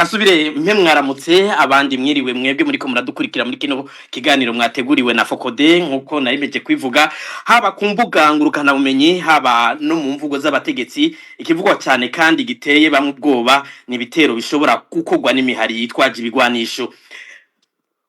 reka subire mpe mwaramutse abandi mwiriwe mwebwe muri ko muradukurikira muri kino kiganiro mwateguriwe na Fokode nkuko narimeje kwivuga haba ku mbuga ngurukana bumenyi haba no mu mvugo z'abategetsi ikivugwa cyane kandi giteye bamwe ubwoba ni bitero bishobora gukorwa n'imihari yitwaje ibigwanisho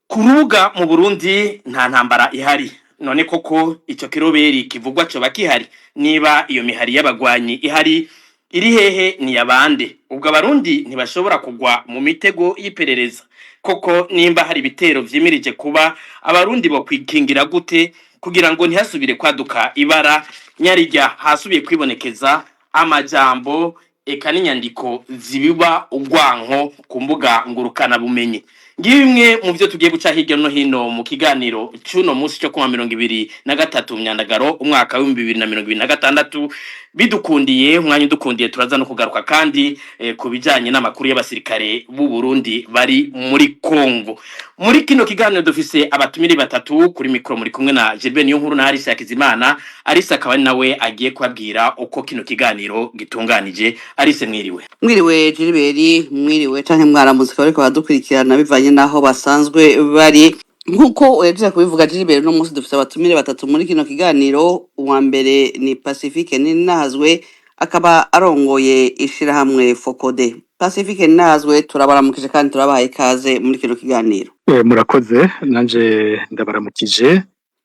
ku rubuga mu Burundi nta ntambara ihari none koko icyo kiroberi kivugwa cyo bakihari niba iyo mihari y'abagwanyi ihari iri hehe ni yabande ubwo abarundi ntibashobora kugwa mu mitego y'iperereza koko nimba hari bitero vyimirije kuba abarundi bo kwikingira gute kugira ngo ntihasubire kwaduka ibara nyarijya hasubiye kwibonekeza amajambo eka n'inyandiko zibiba ugwanko ku mbuga ngurukana bumenyi ngimwe mu byo tugiye guca hirya no hino mu kiganiro cy'uno munsi cyo kuwa 2023 myandagaro umwaka wa 2026 bidukundiye umwanya udukundiye turaza no kugaruka kandi kubijanye n'amakuru y'abasirikare b'u Burundi bari muri Kongo. Muri kino kiganiro dufise abatumiri batatu kuri mikro muri kumwe na Gilbert Niyonkuru na Arisa Kizimana. Arisa akaba nawe agiye kwabwira uko kino kiganiro gitunganije. Arise mwiriwe. Mwiriwe Gilbert, mwiriwe canke mwaramutse bariko badukurikirana bivanye naho basanzwe bari. Nkuko uhejeje kubivuga Gilbert, no munsi dufise abatumire batatu muri kino kiganiro. Uwa mbere ni Pacifique Ninahazwe akaba arongoye ishirahamwe Fokode. Pacifique Ninahazwe turabaramukije kandi turabahaye ikaze muri kino kiganiro. Murakoze nanje ndabaramukije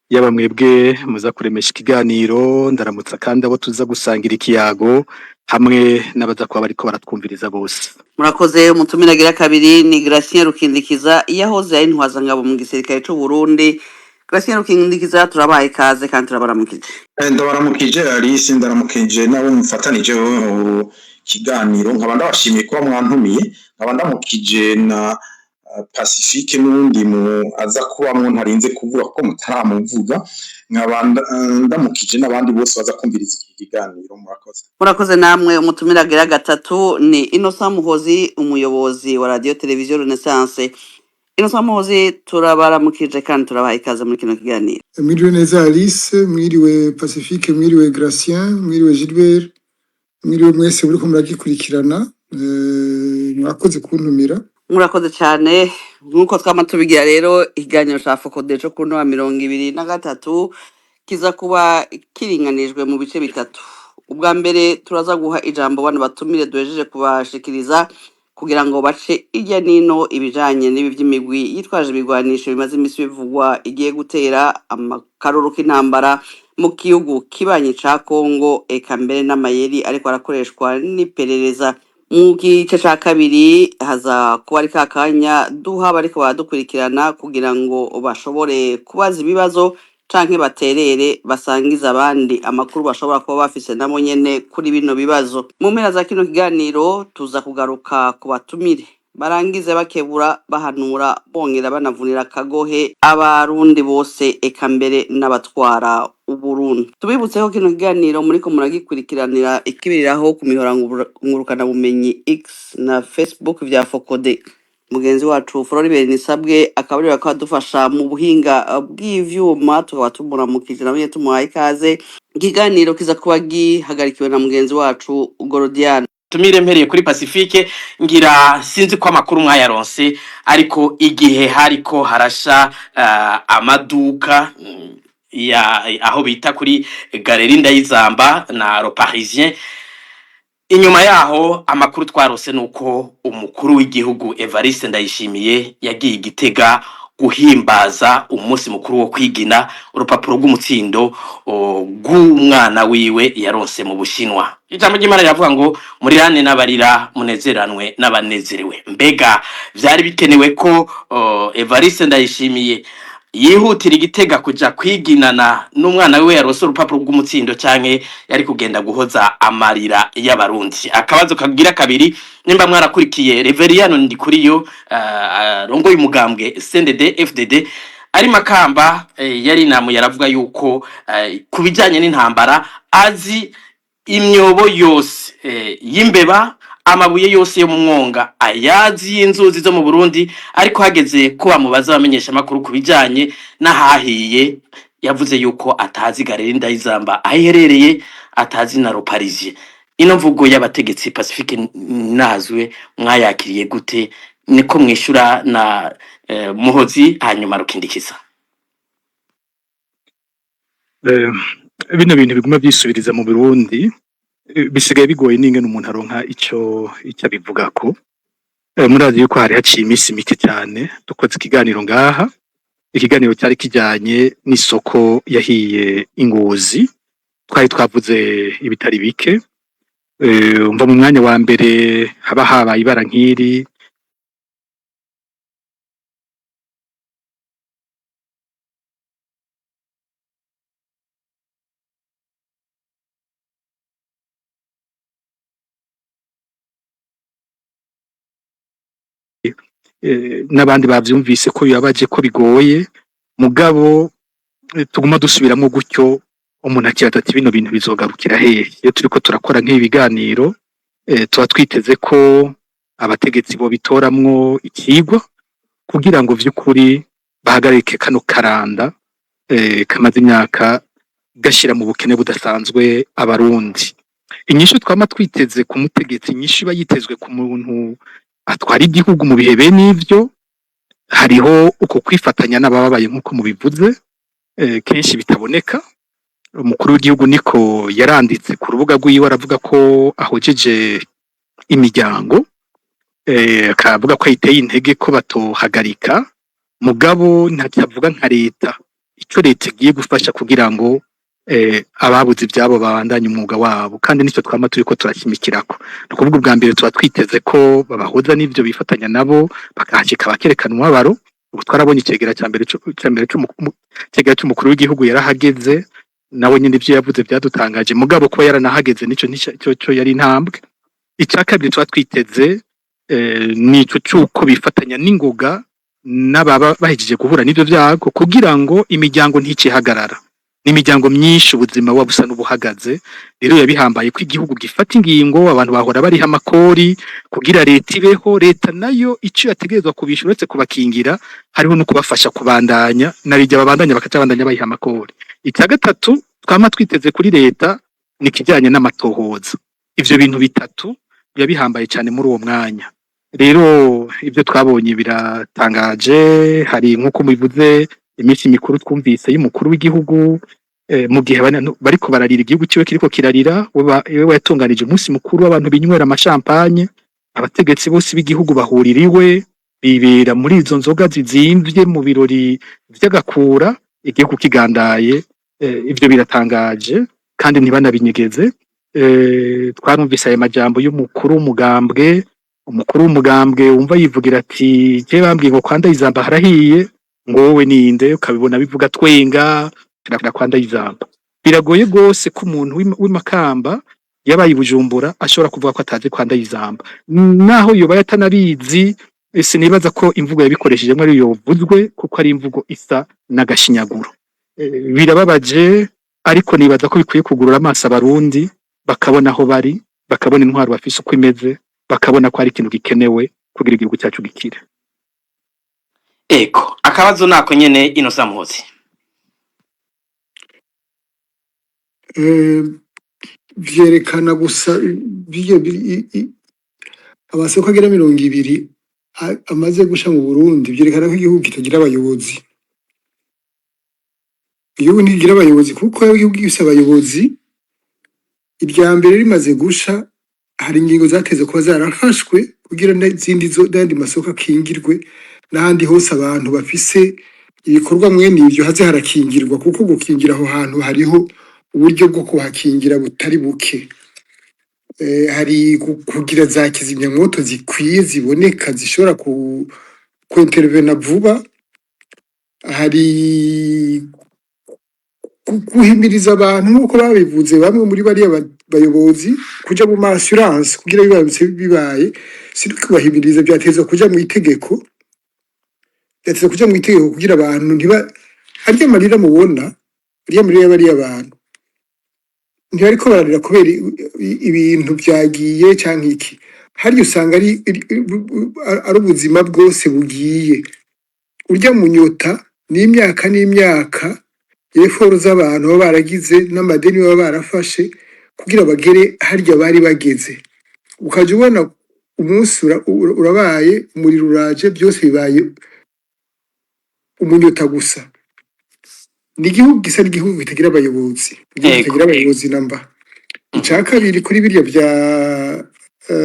yaba mwebwe muza kuremesha ikiganiro ndaramutsa kandi abo tuza gusangira ikiyago hamwe n'abaza kuba bariko baratwumviriza bose. Murakoze. Umutumire agira kabiri ni Gratien Rukindikiza yahoze ari intwazangabo mu gisirikare cy'u Burundi. Gratien Rukindikiza turabahaye ikaze kandi turabaramukije. Ndabaramukije Alice, ndaramukije nabo mufatanije kiganiro nkaba ndabashimiye kuba mwantumiye, nkaba ndamukije na Pacifique n'undi mu aza kuba mu ntarinze kuvuga ko mutaramuvuga, nkaba ndamukije n'abandi bose baza kumviriza iki kiganiro. Murakoze namwe. Umutumire agira gatatu ni Innocent Muhozi, umuyobozi wa radio televiziyo Renaissance. Innocent Muhozi turabaramukije kandi turabahaye ikaze muri kino kiganiro. Mwiriwe neza Alice, mwiriwe Pacifique, mwiriwe Gratien, mwiriwe Gilbert, mwiriwe mwese muri ko muragikurikirana. Mwakoze kuntumira. Murakoze cyane. Nkuko twama tubigira rero ikiganiro ca Fokode cyo kuno wa 2023 kiza kuba kiringanijwe mu bice bitatu. Ubwa mbere turaza guha ijambo bana batumire duhejeje kubashikiriza kugira ngo bace irya nino ibijanye n'ibi vy'imigwi yitwaje ibigwanisho bimaze imisi bivugwa igiye gutera amakaruru k'intambara mu gihugu kibanyi ca Kongo eka mbere n'amayeri ariko arakoreshwa n'iperereza. Mu gice ca kabiri haza kuba ari kakanya duha bariko baradukurikirana kugira ngo bashobore kubaza ibibazo canke baterere basangiza abandi amakuru bashobora kuba bafise nabo nyene kuri bino bibazo. Mu mpera za kino kiganiro tuza kugaruka ku batumire barangize bakebura bahanura bongera banavunira kagohe abarundi bose eka mbere n'abatwara Uburundi. Tubibutseho kino kiganiro muriko muragikurikiranira ikibiriraho ku mihora ngurukana bumenyi X na Facebook vya Fokode. Mugenzi wacu Floribert Nisabwe akaba ari bakadufasha mu buhinga bw'ivyuma, tukaba tumuramukije namwe tumuhaye ikaze. Ikiganiro kiza kuba gihagarikiwe na mugenzi wacu Gorodiana. Tumire mpereye kuri Pacifique ngira sinzi ko amakuru mwayaronse ariko igihe hariko harasha amaduka ya aho bita kuri Galerie Ndayizamba na Le Parisien, inyuma yaho amakuru twarose nuko umukuru w'igihugu Evariste Ndayishimiye yagiye Igitega guhimbaza umunsi mukuru wo kwigina urupapuro rw'umutsindo rw'umwana wiwe yaronse mu Bushinwa. Ijambo ry'Imana riravuga ngo murirane n'abarira munezeranwe n'abanezerewe. Mbega vyari bikenewe ko Evariste Ndayishimiye yihutira Igitega kuja kwiginana n'umwana wiwe yaronse urupapuro rw'umutsindo canke yari kugenda guhoza amarira y'abarundi? Akabazo kagira kabiri, nimba mwarakurikiye Reveriyano Ndikuriyo rongo y'umugambwe CNDD FDD ari Makamba yari namu yaravuga yuko kubijanye n'intambara azi imyobo yose y'imbeba amabuye yose yo mu mwonga ayazi y'inzuzi zo mu Burundi, ariko hageze ko bamubaza bamenyesha makuru kubijanye n'ahahiye yavuze yuko atazi Galerie Ndayizamba aherereye, atazi na Le Parisien. ino mvugo y'abategetsi Pacifique nazwe mwayakiriye gute niko mwishura na Muhozi hanyuma rukindikiza? Eh, bino bintu biguma byisubiriza mu Burundi bisigaye bigoye n'ingene umuntu aronka icyo abivugako. Murazi yuko hari haciye iminsi mike cyane dukoze ikiganiro ngaha, ikiganiro cyari kijyanye n'isoko yahiye Ingozi, twari twavuze ibitari bike. Umva mu mwanya wa mbere haba habaye ibara nk'iri n'abandi bavyumvise ko yabaje ko bigoye, mugabo tuguma dusubiramo gutyo umuntu akibaza ati bino bintu bizogarukira hehe. Iyo turiko turakora nk'ibi biganiro tuba twiteze ko abategetsi bo bitoramwo ikigwa kugira ngo vy'ukuri bahagarike kano karanda kamaze imyaka gashira mu bukene budasanzwe abarundi. Inyishu twama twiteze ku mutegetsi, inyishu iba yitezwe ku muntu atwara igihugu mu bihe bene ivyo, hariho uko kwifatanya n'abababaye nk'uko mubivuze, kenshi bitaboneka. Umukuru w'igihugu niko yaranditse ku rubuga rw'iwe, aravuga ko ahojeje imiryango, akavuga ko ayiteye intege ko batohagarika, mugabo ntacyavuga nka leta, ico leta igiye gufasha kugira ngo ababuze ivyabo babandanye umwuga wabo, kandi nicyo twama turiko turashimikirako. Ni ukuvuga ubwa mbere tuba twiteze ko babahoza n'ivyo bifatanya nabo bakahashika bakerekana umubabaro. Ubu twarabonye icegera ca mbere c'umukuru w'igihugu yarahageze, nawe nyine ivyo yavuze vyadutangaje, mugabo kuba yaranahageze nico yari intambwe. Ica kabiri tuba twiteze nico cuko bifatanya n'ingoga n'ababa bahejeje guhura n'ivyo vyago kugira ngo imiryango nticihagarara. N'imiryango myinshi ubuzima buba busa n'ubuhagaze. Rero yabihambaye ko igihugu gifata ingingo, abantu bahora bariha amakori kugira leta ibeho. Leta nayo ico yategerezwa kubishura uretse kubakingira, hariho no kubafasha kubandanya, narijya babandanya bakacabandanya bayiha amakori. Icya gatatu twama twiteze kuri leta ni kijyanye n'amatohoza. Ivyo bintu bitatu yabihambaye cyane muri uwo mwanya. Rero ibyo twabonye biratangaje. Hari nk'uko mubivuze iminsi mikuru twumvise y'umukuru w'igihugu, mu gihe bariko bararira igihugu ciwe kiriko kirarira, we yatunganije umunsi mukuru w'abantu binywera amashampanye, abategetsi bose b'igihugu bahuririwe bibera muri izo nzoga zizimvye mu birori vy'agakura, igihugu kigandaye. Ivyo biratangaje kandi ntibanabinyegeze. Twarumvise ayo majambo y'umukuru w'umugambwe, wumva yivugira ati je bambwiye ngo kwanda izamba harahiye, ngo wowe ninde ukabibona bivuga twenga kwanda izamba. Biragoye gose ko umuntu w'imakamba yabaye Bujumbura ashobora kuvuga ko atazi kwanda izamba, naho yoba yatanabizi. Sinibaza ko imvugo yabikoresheje muri yovuzwe, kuko ari imvugo isa n'agashinyaguro. Birababaje, ariko nibaza ko bikwiye kugurura amaso abarundi bakabona aho bari, bakabona intwaro bafise uko imeze, bakabona ko ari ikintu gikenewe kugira igihugu cyacu gikire. Eko akabazo nako nyene Innocent Muhozi. Vyerekana gusa amasoko agera 200 amaze gusha mu Burundi, vyerekana ko igihugu kitagira abayobozi. Igihugu ntigira abayobozi kuko igihugu gifise abayobozi. Irya mbere rimaze gusha, hari ingingo zateze kuba zarafashwe kugira n'andi masoko akingirwe, n'ahandi hose abantu bafise ibikorwa mwene ivyo haze harakingirwa, kuko gukingira aho hantu hariho uburyo bwo kuhakingira butari buke. Hari kugira za kizimyamwoto zikwiye ziboneka zishobora intervena vuba. Hari guhimiriza abantu nk'uko babivuze bamwe muri bariya bayobozi kuja mu assurance kugira bibaye si kubahimiriza, byateza kuja mu itegeko, kugira abantu harya amarira mubona, harya amarira bariya abantu ntibariko bararira kubera ibintu byagiye canke iki, harya usanga ari ubuzima bwose bugiye. Urya munyota n'imyaka eforo z'abantu baba baragize n'amadeni baba barafashe kugira bagere harya bari bageze. Ukaja ubona umunsi urabaye, umuriro uraje, byose bibaye umunyota gusa. Ni igihugu gisa n'igihugu kitagira abayobozi, igihugu kitagira abayobozi namba. Icya kabiri kuri birya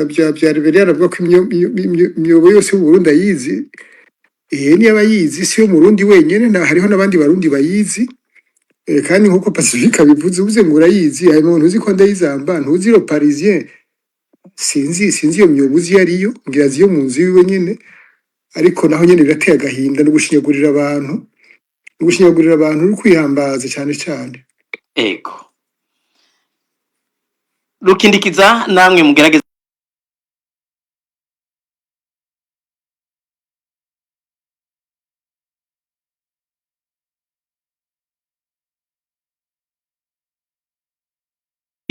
bya Reverien avuga ko imyobo yose y'u Burundi ayizi. Niyo abayizi si yo Murundi wenyene, hariho n'abandi barundi bayizi. Kandi nk'uko Pacifique abivuze, uvuze ngo urayizi, hari umuntu uzi ko ndayizamba, ntuzi Le Parisien. Sinzi iyo myobo uzi ariyo, ngira azi yo mu nzu yiwe nyene. Ariko naho nyene birateye agahinda no gushinyagurira abantu. Gushinyagurira abantu no kwihimbaza cyane cyane. Ego. Rukindikiza namwe mugerageza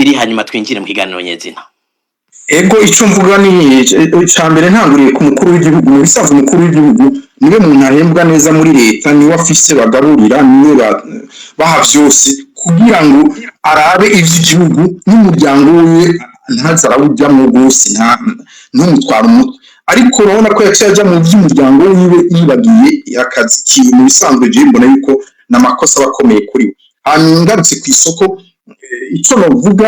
iri hanyuma twinjire mu kiganiro nyezina. Ego ico mvuga ni icambere ntanguriye ku mukuru w'igihugu. Mu bisanzwe umukuru w'igihugu niwe muntu ahembwa neza muri leta, niwe afise bagaburira, niwe baha vyose kugira ngo arabe ivy'igihugu n'umuryango wiwe ntazarawujamwo gose, ntumutwara umutwe. Ariko urabona ko yaciye aja mu vy'umuryango wiwe yibagiye akazi kiwe. Mu bisanzwe je mbona yuko n'amakosa bakomeye kuri we. Hanyuma ngarutse kw'isoko, ico novuga,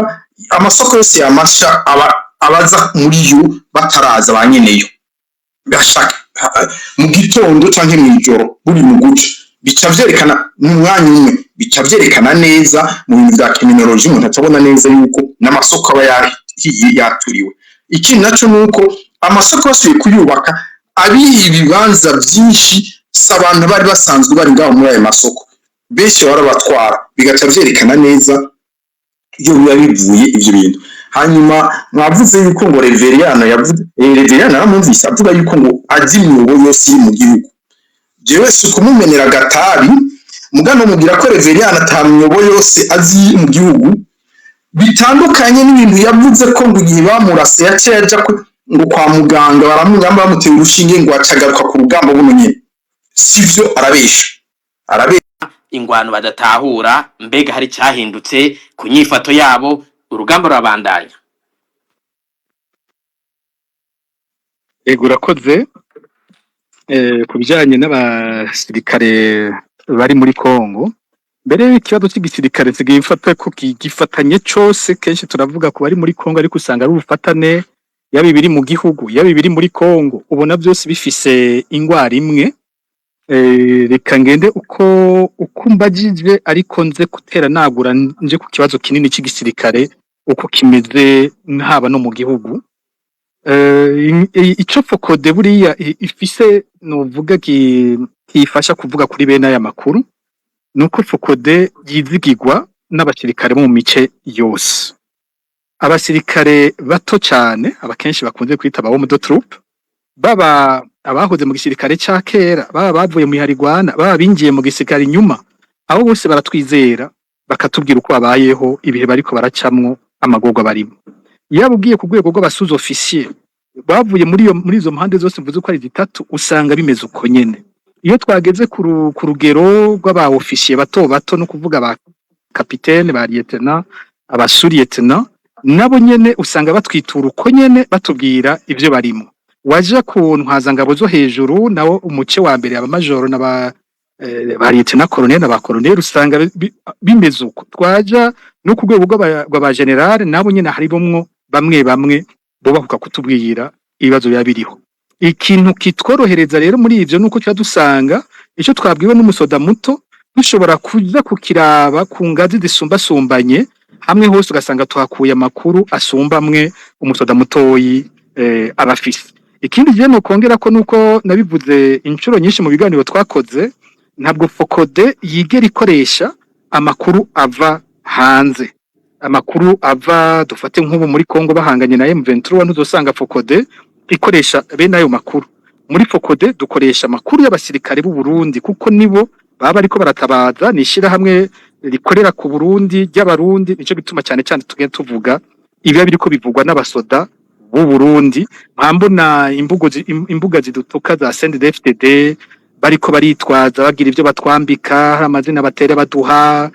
amasoko yose yamasha abaza muri yo bataraza banyeneyo gashaka mu gitondo canke mw'ijoro buri mu guca, bica vyerekana mu mwanya umwe, bica vyerekana neza mu bintu vya criminologie, umuntu atabona neza yuko n'amasoko aba yaturiwe. Ikindi naco nuko amasoko basubiye kuyubaka abiha ibibanza vyinshi, si abantu bari basanzwe bari ngaho muri ayo masoko, benshi barabatwara, bigaca vyerekana neza iyo biba bivuye ivyo bintu. Hanyuma mwavuze yuko ngo Reverien aramumvise avuga yuko ngo azi imyobo yose iri mu gihugu. Jewe si ukumumenera agatabi, mugano mubwira ko Reverien ata myobo yose azi mu gihugu, bitandukanye n'ibintu yavuze ko ngo igihe bamurase yaciye aja ngo kwa muganga bamuteye urushinge ngo acagaruka ku rugamba buno nyene. Sivyo, arabesha ingwano badatahura. Mbega hari cyahindutse ku nyifato yabo, urugamba rurabandanya. Ego urakoze. Ku bijyanye n'abasirikare bari muri Kongo, mbere y'ikibazo cy'igisirikare gifatanye cyose, kenshi turavuga ko bari muri Kongo, ariko usanga ari ubufatane, yaba ibiri mu gihugu yaba ibiri muri Kongo, ubona byose bifise ingwara imwe. Reka ngende uko mbagije, ariko nze gutera nagura nje ku kibazo kinini cy'igisirikare uko kimeze haba no mu gihugu. Ico Focode buriya ifise novuga kifasha kuvuga kuri bene aya makuru, nuko Focode yizigirwa n'abasirikare mu mice yose. Abasirikare bato cyane abakenshi bakunze kwita aba homme de troupe, baba abahoze mu gisirikare cya kera, baba bavuye mu Harigwana, baba binjiye mu gisirikare nyuma, abo bose baratwizera bakatubwira uko babayeho, ibihe bariko baracamwo, amagorwa barimo. Yaba ugiye ku rwego rw'abasuze officier bavuye muri izo mpande zose mvuze ko ari zitatu, usanga bimeze uko nyene. Iyo twageze ku rugero rw'aba officier bato no kuvuga ba capitaine, ba lieutenant, aba sous-lieutenant, nabo nyene usanga batwitura uko nyene, batubwira ivyo barimo. Waje ku ntwazangabo zo hejuru, nawo umuce wa mbere aba majoro na ba lieutenant colonel na ba colonel, usanga bimeze uko. Twaja no ku rwego rw'aba general, nabo nyene haribomwo bamwe bobahuka kutubwira ibibazo biriho. Ikintu kitworohereza rero muri ivyo nuko dusanga ico twabwiwe n'umusoda muto dushobora kuza kukiraba ku ngazi zisumbasumbanye, hamwe hose ugasanga twakuye amakuru asumbamwe umusoda mutoyi abafise. Ikindi je no kongera ko nuko nabivuze inshuro nyinshi mu biganiro twakoze, ntabwo Focode yigera ikoresha amakuru ava hanze. Amakuru ava dufate nk'ubu muri Kongo bahanganye na M23, ntuzosanga Focode ikoresha bene ayo makuru. Muri Focode dukoresha amakuru y'abasirikare b'u Burundi, kuko nibo baba ariko baratabaza, nishira hamwe rikorera ku Burundi ry'abarundi. Nico gituma cyane tugenda tuvuga ibiba biriko bivugwa n'abasoda b'u Burundi. Mpambona imbuga zidutuka za CNDD-FDD bariko baritwaza bagira ivyo batwambika, amazina batera baduha,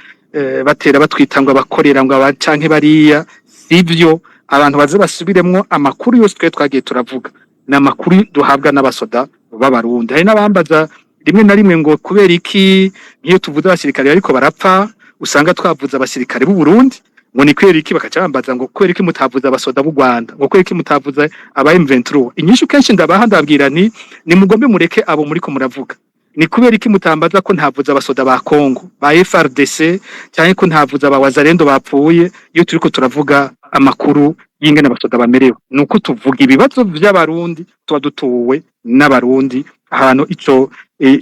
batera batwita ngo abakorera ngo abacanke bariya. sivyo abantu baze basubiremwo amakuru yose twe twagiye turavuga n'amakuru duhabwa n'abasoda b'abarundi. Hari n'abambaza rimwe na rimwe ngo kubera iki nk'iyo tuvuze abasirikare ariko barapfa usanga twavuze abasirikare b'u Burundi, ngo ni kubera iki bakaca bambaza ngo kubera iki mutavuze abasoda b'u Rwanda, ngo kubera iki mutavuze aba M23. Inyishu kenshi ndabaha ndabwira nti nimugombe mureke abo muriko muravuga. Ni kubera iki mutambaza ko ntavuze abasoda ba Kongo ba FRDC cyangwa ko ntavuze aba Wazalendo bapfuye iyo turiko turavuga amakuru y'ingene abasoda bamerewe. Nuko tuvuga ibibazo by'abarundi tuba dutuwe n'abarundi ahantu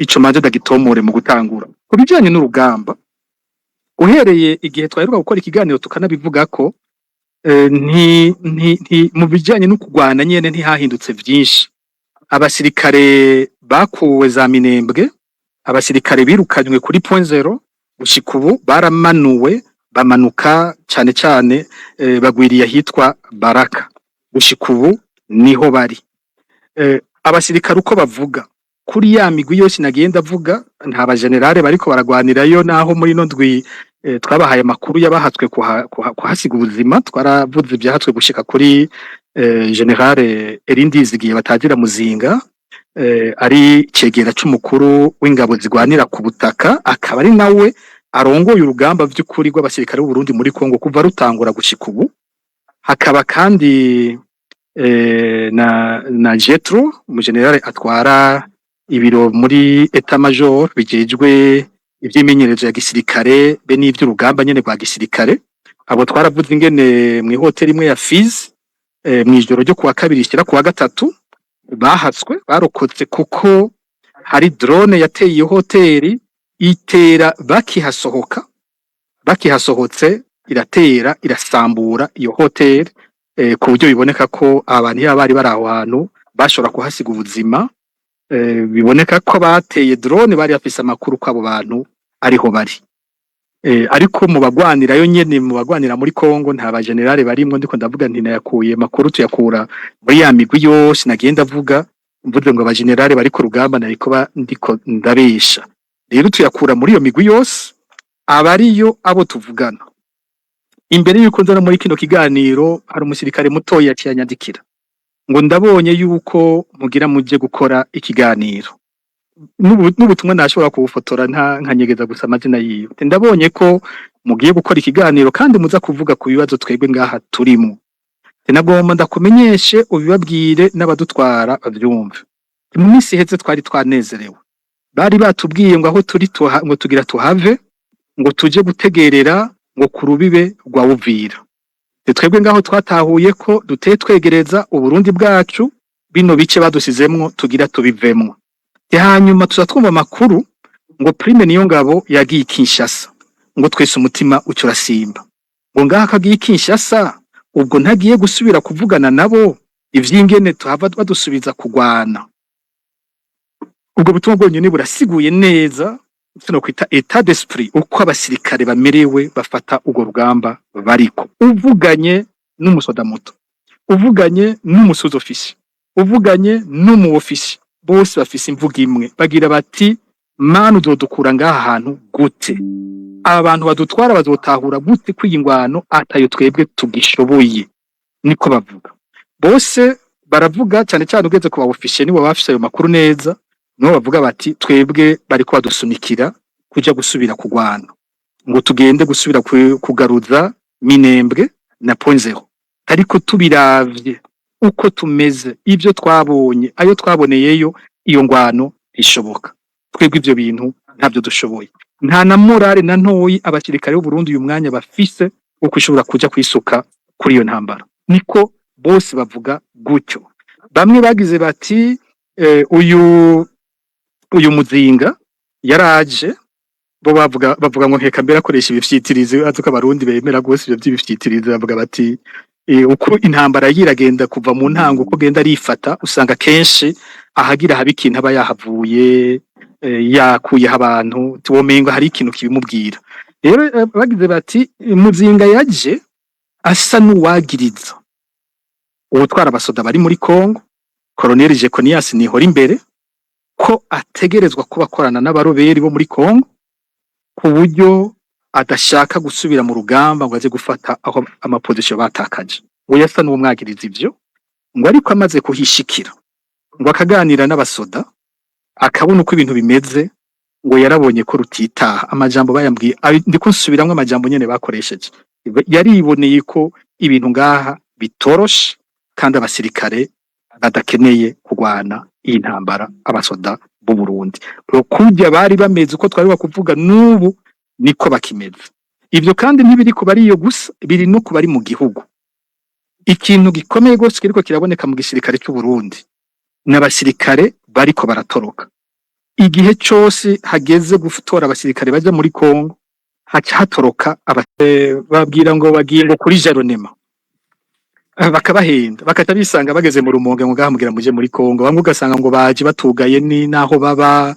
ico manje dagitomore mu gutangura. Ku bijanye n'urugamba uhereye igihe twaheruka gukora ikiganiro tukanabivuga ko mu bijanye no kugwana nyene ntihahindutse vyinshi. Abasirikare bakuwe za Minembwe, abasirikare birukanywe kuri point zero, gushika ubu baramanuwe bamanuka cane cane bagwiriye ahitwa Baraka. Gushika ubu niho bari. Abasirikare uko bavuga kuri ya migwi yose nagiye ndavuga nta bagenerale bariko baragwanirayo, naho muri no ndwi twabahaye makuru yabahatswe kuhasiga ubuzima. Twaravuze ibyahatswe gushika kuri generale Erindizigiye batagira Muzinga, ari cegera c'umukuru w'ingabo zigwanira ku butaka, akaba ari nawe arongoye urugamba vy'ukuri rw'abasirikare b'u Burundi muri Kongo kuva rutangura gushika ubu. Hakaba kandi na Jetro umugenerale atwara ibiro muri Etat Major bijejwe ivy'imenyerezo ya gisirikare be n'ivy'urugamba nyene rwa gisirikare. Abo twaravuze ingene mu hoteli imwe ya Fizi mwijoro ryo kuwa kabiri shira kuwa gatatu bahatswe barokotse kuko hari drone yateye iyo hoteli itera bakihasohotse iratera irasambura iyo hoteli ku buryo biboneka ko abantu bari bari aho hantu bashobora kuhasiga ubuzima. Biboneka ko bateye drone bari bafise amakuru ko abo bantu ariho bari. Ariko mu bagwanirayo nyene mu bagwanira muri Kongo nta bagenerale barimwo, ndiko ndavuga nti nayakuye makuru tuyakura muri ya migwi yose nagenda avuga, mvuze ngo abagenerale bari ku rugamba ndiko ndabesha. Rero tuyakura muri iyo migwi yose abariyo abo tuvugana. Imbere yuko nzana muri kino kiganiro hari umusirikare muto yaciyanyandikira ngo ndabonye yuko mugira muje gukora ikiganiro, n'ubutumwa nashobora kubufotora nkanyegeza gusa amazina yiwe. Ndabonye ko mugiye gukora ikiganiro kandi muza kuvuga ku bibazo twebwe ngaha turimo. Nagomba ndakumenyeshe ubibabwire n'abadutwara bavyumve. Mu minsi iheze twari twanezerewe, bari batubwiye ngo aho turi ngo tugira tuhave ngo tuje gutegerera ngo ku rubibe rwa Uvira. Twebwe ngaho twatahuye ko duteye twegereza Uburundi bwacu, bino bice badusizemwo tugira tubivemwo. Hanyuma tuzatwumva makuru ngo Prime Niyongabo yagiye Kinshasa, ngo twese umutima ucurasimba ngo ngaha kagiye Kinshasa, ubwo ntagiye gusubira kuvugana nabo ivyingene tuhava badusubiza kugwana. Ubwo butumwa bwonyene burasiguye neza kino kwita état d'esprit uko abasirikare bamerewe bafata ugo rugamba bariko. Uvuganye n'umusoda muto, uvuganye n'umusoza ofisi, uvuganye n'umu ofisi, bose bafise imvuga imwe, bagira bati manu uzodukura ngaha hantu gute, abantu badutwara bazotahura gute kwiyingwano atayo twebwe tugishoboye. Niko bavuga bose, baravuga cyane cyane ugeze ku ofisi nibo bafise ayo makuru neza, no bavuga bati twebwe bariko badusunikira kuja gusubira kugwana, ngo tugende gusubira kugaruza Minembwe na point zero. Ariko tubiravye uko tumeze, ivyo twabonye, ayo twaboneyeyo, iyo ngwano ishoboka. Twebwe ivyo bintu ntabyo dushoboye. Nta na morale na ntoyi abasirikare b'u Burundi uyu mwanya bafise uko ishobora kuja kwisuka kuri iyo ntambara. Niko bose bavuga gutyo. Bamwe bagize bati uyu Muzinga yaraje, bo bavuga ngo nkeka mbere akoresha ibifyitirizo, azuka abarundi bemera gose ibyo by'ibifyitirizo. Bavuga bati uko intambara yiragenda kuva mu ntango uko genda rifata, usanga kenshi ahagira haba ikintu aba yahavuye yakuye abantu tuwomenga hari ikintu kibimubwira. Rero bagize bati Muzinga yaje asa n'uwagiriza ubutwara abasoda bari muri Kongo, Colonel Jeconias Nihora imbere, ko ategerezwa kuba akorana n'abaroberi bo muri Kongo ku buryo adashaka gusubira mu rugamba ngo aze gufata aho amapozisiyo batakaje. We yasa n'umwagiriza ivyo ngo ariko amaze kuhishikira ngo akaganira n'abasoda akabona uko ibintu bimeze ngo yarabonye ko rutitaha amajambo bayambwiye ndiko nsubiramwe amajambo nyene bakoresheje yariboneye ko ibintu ngaha bitoroshe kandi abasirikare badakeneye kurwana iyi ntambara abasoda b'u Burundi kurya bari bameze uko twari bakuvuga n'ubu niko bakimeze. Ivyo kandi ntibiri ko bari yo gusa biri no ku bari mu gihugu. Ikintu gikomeye gose kiriko kiraboneka mu gisirikare cy'u Burundi n'abasirikare bariko baratoroka. Igihe cyose hageze gutora abasirikare baje muri Kongo haca hatoroka babwira ngo bagiye ngo kuri Jeronema bakabahenda bakaca bisanga bageze mu Rumonge ngo gahamugira muje muri Kongo bamwe ugasanga ngo baje batugaye ni naho baba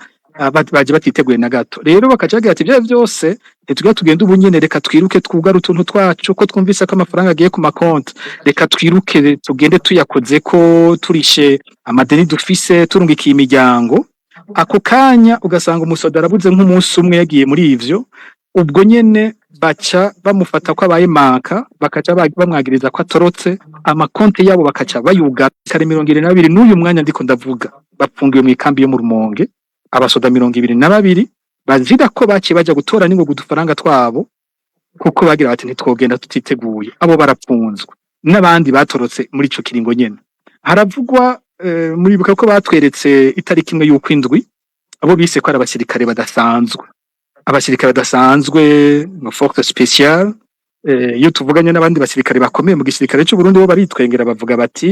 baje batiteguye na gato. Rero bakaca bagira ati bya byose ntitugira tugenda ubunyene reka twiruke twugara utuntu twacu ko twumvise ko amafaranga agiye ku makonti reka twiruke tugende tuyakoze ko turishe amadeni dufise turungikiye imiryango. Ako kanya ugasanga umusoda arabuze nk'umunsi umwe yagiye muri ivyo ubwo nyene baca bamufata ko abaye manka bakaca bamwagiriza ko atorotse amakonti yabo bakaca bayuga kare 22 n'uyu mwanya ndiko ndavuga bapfungiwe mu ikambi yo mu Rumonge abasoda 22 bazira ko baciye baja gutora ningo gudufaranga twabo kuko bagira bati ntitwogenda tutiteguye abo barapfunzwe n'abandi batorotse muri ico kiringo nyene. Haravugwa muri buka ko batweretse itariki imwe y'ukwindwi abo bise ko ari abasirikare badasanzwe no force special iyo tuvuganye n'abandi basirikare bakomeye mu gisirikare cy'u Burundi bo baritwengera bavuga bati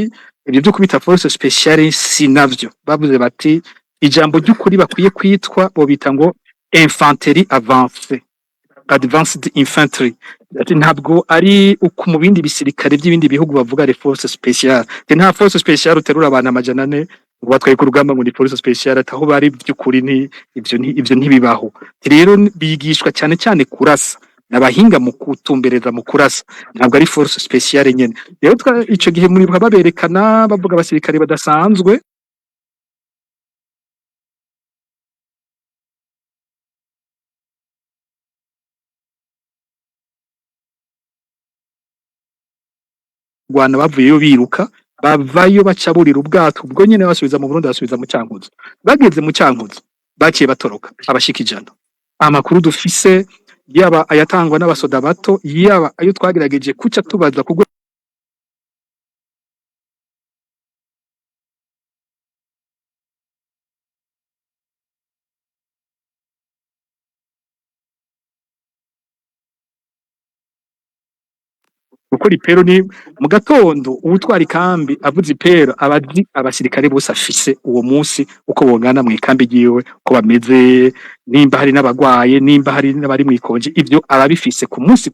ibyo byo kubita force special sinavyo bavuze bati ijambo ry'ukuri bakwiye kwitwa bo bita ngo infanterie avancée advanced infantry ati ntabwo ari uko mu bindi bisirikare by'ibindi bihugu bavuga les forces spéciales nta force spéciale uterura abantu amajana ne ngo batwaye ku rugamba ngo ni force spéciale ataho bari by'ukuri ni ivyo ntibibaho. Rero bigishwa cyane cyane kurasa nabahinga mu kutumbereza mu kurasa ntabwo ari force spéciale nyene. Rero ico gihe muri baberekana bavuga abasirikare badasanzwe Rwanda bavuyeyo biruka bavayo bacaburira ubwato ubwo nyene basubiza mu Burundi basubiza mu Cyankuzo. Bageze mu Cyankuzo baciye batoroka abashika ijana. Amakuru dufise yaba ayatangwa n'abasoda bato yaba ayo twagerageje kuca tubaza kugwe gukora ipero ni mu gatondo ubutwara ikambi avuze ipero abazi abasirikare bose afise uwo munsi uko bongana mu ikambi giwe ko bameze nimba hari n'abagwaye nimba hari n'abari mu ikonje ivyo arabifise ku munsi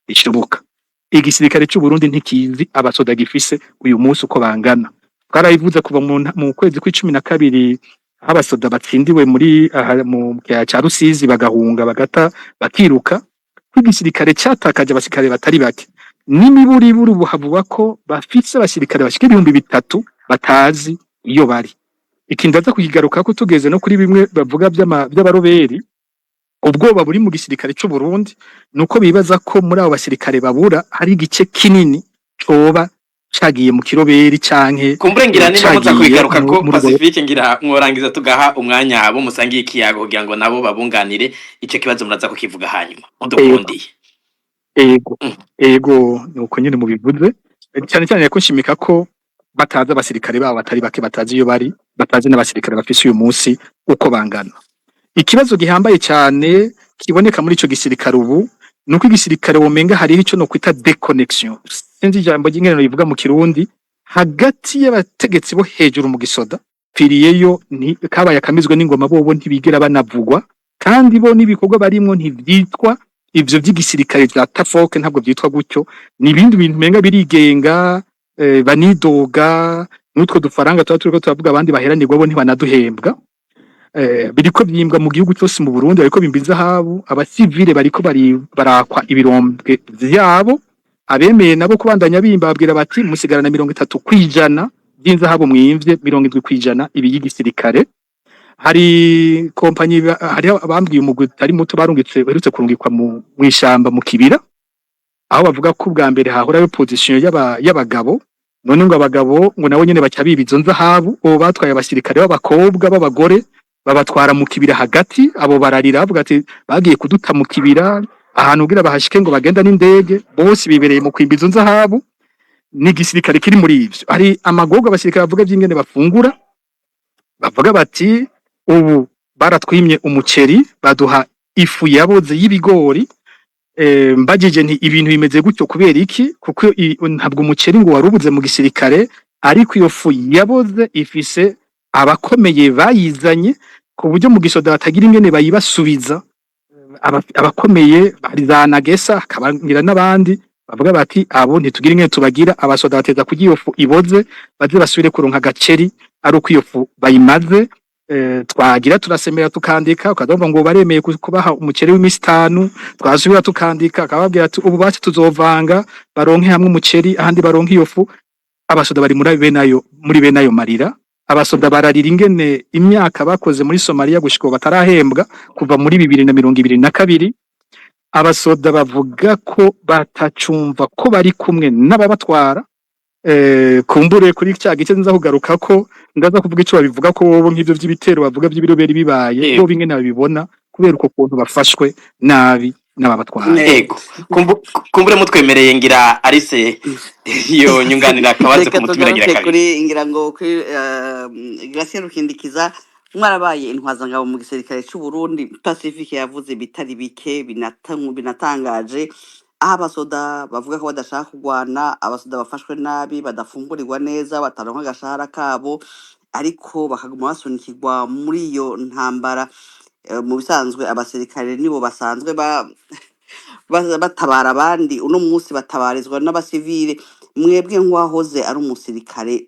ishoboka. Igisirikare cy'u Burundi ntikizi abasoda gifise uyu munsi uko bangana. Twarabivuze kuva mu kwezi kwa12 abasoda batsindiwe muri mu cya Rusizi bagahunga bagata bakiruka igisirikare cyatakaje abasirikare batari bake. N'imiburi buri buhavuga ko bafise abasirikare bashika 3000 batazi iyo bari. Ikindaza kukigaruka ko tugeze no kuri bimwe bavuga by'abaroberi ubwoba buri mu gisirikare cy'u Burundi nuko bibaza ko muri abo basirikare babura hari igice kinini coba cagiye mu kiroberi canke kumburengira niba muza kubigaruka ko Pacifique ngira mworangiza tugaha umwanya abo musangiye ikiyago kugira ngo nabo babunganire ico kibazo muraza kukivuga hanyuma udukundiye. Ego nuko nyine mu bivuze cyane cyane ko nshimika ko bataza abasirikare babo batari bake batazi iyo bari batazi n'abasirikare bafise uyu munsi uko bangana. Ikibazo gihambaye cyane kiboneka muri ico gisirikare ubu nuko igisirikare womenga hari ico no kwita déconnexion. Sinzi ijambo ry'ingene rivuga mu Kirundi hagati y'abategetsi bo hejuru mu gisoda piriyeyo ni kabaye akamizwe n'ingoma bobo ntibigera banavugwa kandi bo nibikorwa barimwo ntivyitwa ivyo by'igisirikare bya tafoke ntabwo byitwa gutyo ni ibindi bintu menga birigenga banidoga n'utwo dufaranga tuba turiko turavuga abandi baheranirwa bo ntibanaduhembwa. Biriko byimbwa mu gihugu cyose mu Burundi ariko bimbiza habu abasivile bariko barakwa ibirombwe vyabo, abemeye nabo kubandanya bimba babwira bati musigarana 30% by'inzahabu mwimvye 70% ibi y'igisirikare. Hari kompanyi hari abambwiye umugwi tari muto barungitse berutse kurungikwa mu ishamba mu kibira, aho bavuga ko bwa mbere hahora yo position y'abagabo, none ngo abagabo ngo nabo nyene baca bibizo nzahabu, bo batwaye abasirikare b'abakobwa b'abagore babatwara mu kibira hagati, abo bararira bavuga ati bagiye kuduta mu kibira ahantu ugira bahashike ngo bagenda n'indege, bose bibereye mu kwimbizo nzahabu n'igisirikare kiri muri ivyo. Hari amagorwa abasirikare bavuga vy'ingene bafungura, bavuga bati ubu baratwimye umuceri baduha ifu yaboze y'ibigori. Mbajije nti ibintu bimeze gutyo kubera iki? Kuko ntabwo umuceri ngo warubuze mu gisirikare, ariko iyo fu yaboze ifise abakomeye bayizanye ku buryo mu gisoda batagira ingene bayibasubiza. Abakomeye bari za Nagesa akabangira n'abandi bavuga bati abo ntitugira ingene tubagira, abasoda bateza kugira iyo fu iboze baze basubire kuronka agaceri ari uko iyo fu bayimaze. Twagira turasemera tukandika ukadumva ngo baremeye kubaha umuceri w'imisi 5, twasubira tukandika akababwira ati ubu bacu tuzovanga baronke hamwe umuceri ahandi baronke iyo fu. Abasoda bari muri benayo marira. Abasoda bararira ingene imyaka bakoze muri Somalia gushika batarahembwa kuva muri 2022. Abasoda bavuga ko batacumva ko bari kumwe n'ababatwara. Kumbure kuri cya gice nza kugaruka ko ndaza kuvuga ico babivuga ko bobo nk'ivyo vy'ibitero bavuga vy'ibiroberi bibaye bo bingene babibona kubera uko kuntu bafashwe nabi n'ababatwara. Yego kumbure mutwemereye ngira arise iyo nyunganira akabaze kumutumira ngira kabiri kuri ngira ngo kuri Gracia Rukindikiza mwarabaye intwaza ngabo mu gisirikare cy'u Burundi. Pacifique yavuze bitari bike binatangaje, aho abasoda bavuga ko badashaka kugwana, abasoda bafashwe nabi, badafungurirwa neza, bataronka agashahara kabo, ariko bakaguma basunikirwa muri iyo ntambara. Mu bisanzwe abasirikare nibo basanzwe batabara abandi, uno munsi batabarizwa n'abasivile. Mwebwe nk'uwahoze ari umusirikare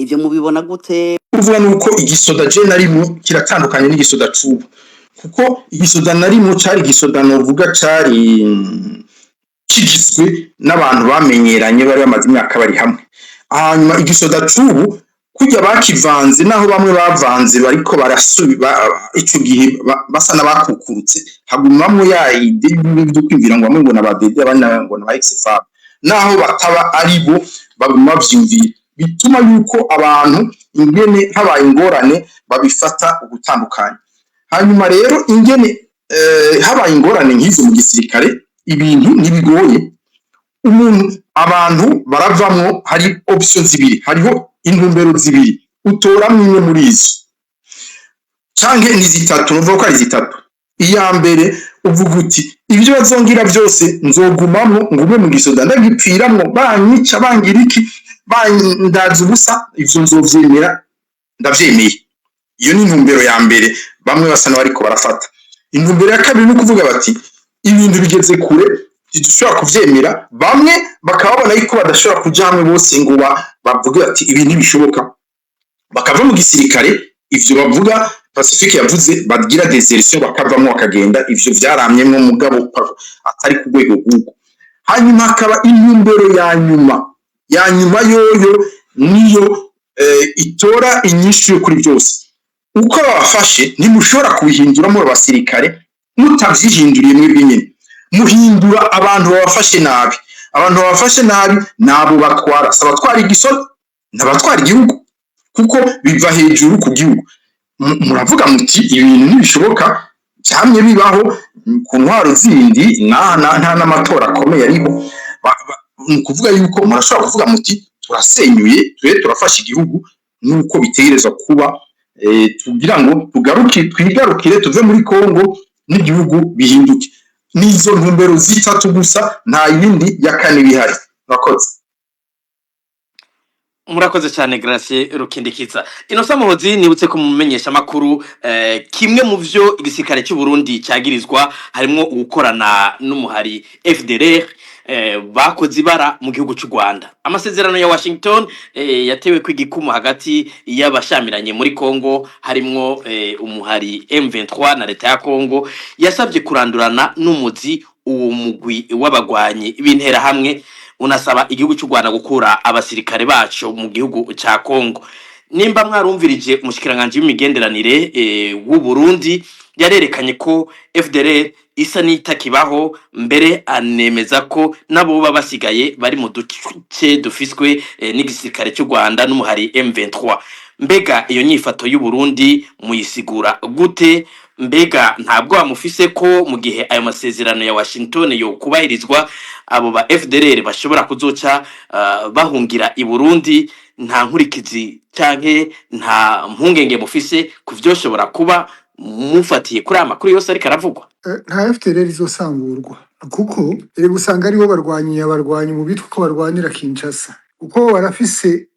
ivyo mubibona gute? Uvuga nuko igisoda je narimo kiratandukanye n'igisoda c'ubu, kuko igisoda narimo cari igisoda novuga cari kigizwe n'abantu bamenyeranye bari bamaze imyaka bari hamwe. Hanyuma igisoda c'ubu kujya bakivanze, naho bamwe bavanze bariko ico gihe basa n'abakukurutse, hagumamwo ya ide y'ibyo kwimvira ngo bamwe ngo nabadede abandi ngo naba XFAB, naho bataba ari bo baguma vyumvira, bituma yuko abantu ingene habaye ingorane babifata ugutandukanye. Hanyuma rero ingene habaye ingorane nk'izo mu gisirikare ibintu nibigoye. Abantu baravamwo, hari options zibiri, hariho intumbero zibiri utoramwe imwe muri izo canke ni zitatu, nuvuga ko ari zitatu. Iya mbere uvuga uti ibyo bazongira byose nzogumamwo ngume mu gisoda ndagipfiramwo, banyica bangira iki bandaza ubusa, ivyo nzovyemera ndavyemeye. Iyo ni intumbero ya mbere bamwe basa n'abariko barafata. Intumbero ya kabiri ni ukuvuga bati ibintu bigeze kure dushobora kuvyemera, bamwe bakababona yuko badashobora kuja hamwe bose ngo bavuge ati ibi ntibishoboka, bakava mu gisirikare. Ivyo bavuga Pacifique yavuze bagira desertion, bakavamwo bakagenda, ivyo vyaramyemwo mugabo atari ku rwego rw'uko. Hanyuma hakaba intumbero ya nyuma yoyo niyo itora inyishu yo kuri byose. Uko babafashe ntimushobora kubihindura muri abasirikare mutavyihinduriye mwebwe nyene, muhindura abantu babafashe nabi. Abantu babafashe nabi nabo batwara, sabatwara igisoda n'abatwara igihugu, kuko biva hejuru ku gihugu. Muravuga muti ibintu ntibishoboka, cyamye bibaho ku ntwaro zindi nta n'amatora akomeye ariho. Kuvuga yuko murashobora kuvuga muti turasenyuye turafasha igihugu nuko bitegerezwa kuba, tugira ngo twigarukire tuve muri Kongo n'igihugu bihinduke. Nizo ntumbero zitatu gusa, nta yindi ya kane bihari. Murakoze. Murakoze cyane Gracie Rukindikiza. Inosa Muhozi nibutse ko mumenyesha makuru kimwe mu vyo igisirikare cy'u Burundi cyagirizwa harimo gukorana n'umuhari FDLR bakoze ibara mu gihugu cy'u Rwanda. Amasezerano ya Washington yatewe kw'igikumu hagati y'abashamiranye muri Kongo harimwo umuhari M23 na leta ya Kongo yasabye kurandurana n'umuzi uwo mugwi w'abagwanyi b'intera hamwe, unasaba igihugu cy'u Rwanda gukura abasirikare bacu mu gihugu cya Kongo. Nimba mwarumvirije umushikiranganje w'imigenderanire w'u Burundi yarerekanye ko FDLR isa n'itakibaho, mbere anemeza ko nabo baba basigaye bari mu duce dufiswe n'igisirikare cy'u Rwanda n'umuhari M23. Mbega iyo nyifato y'u Burundi muyisigura gute? Mbega ntabwo amufise ko mu gihe ayo masezerano ya Washington yo kubahirizwa abo ba FDLR bashobora kuzoca bahungira i Burundi? Nta nkurikizi canke nta mpungenge mufise kuvyoshobora kuba mufatiye kuri amakuru yose ariko aravugwa? Nta FDLR izosangurwa kuko iri gusanga aribo abarwanyi mu bitwa ko barwanira Kinshasa, kuko barafise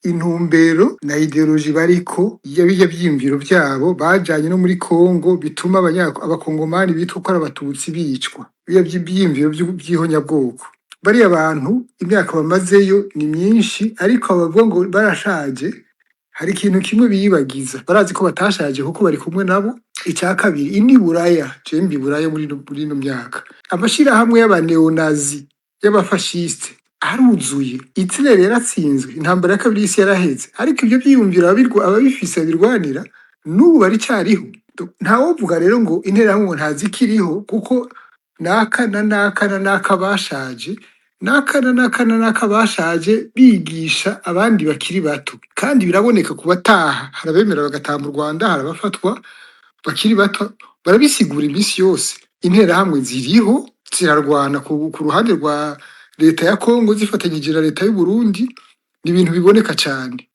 intumbero na ideoloji bariko y'abijya byimviro byabo bajanye no muri Kongo bituma abakongomani bitwa ko abatutsi bicwa, bijya byimviro by'ihonyabwoko. Bariya abantu imyaka bamazeyo ni myinshi, ariko abavuga ngo barashaje hari ikintu kimwe biyibagiza, barazi ko batashaje kuko bari kumwe nabo. Icya kabiri, ini Buraya cembi Buraya muri no myaka amashirahamwe y'abaneonazi y'abafashiste aruzuye. Hitler yaratsinzwe, intambara ya kabiri y'isi yaraheze, ariko ibyo byiyumvira ababifise birwanira n'ubu bari cyariho. Ntawovuga rero ngo interahamwe ngo ntazikiriho, kuko naka bashaje, naka bashaje bigisha abandi bakiri bato, kandi biraboneka kubataha. Harabemera bagataha mu Rwanda, harabafatwa bakiri bato, barabisigura iminsi yose. Interahamwe ziriho zirarwana ku ruhande rwa leta ya Kongo zifatanyije na leta y'u Burundi. Ni ibintu biboneka cyane,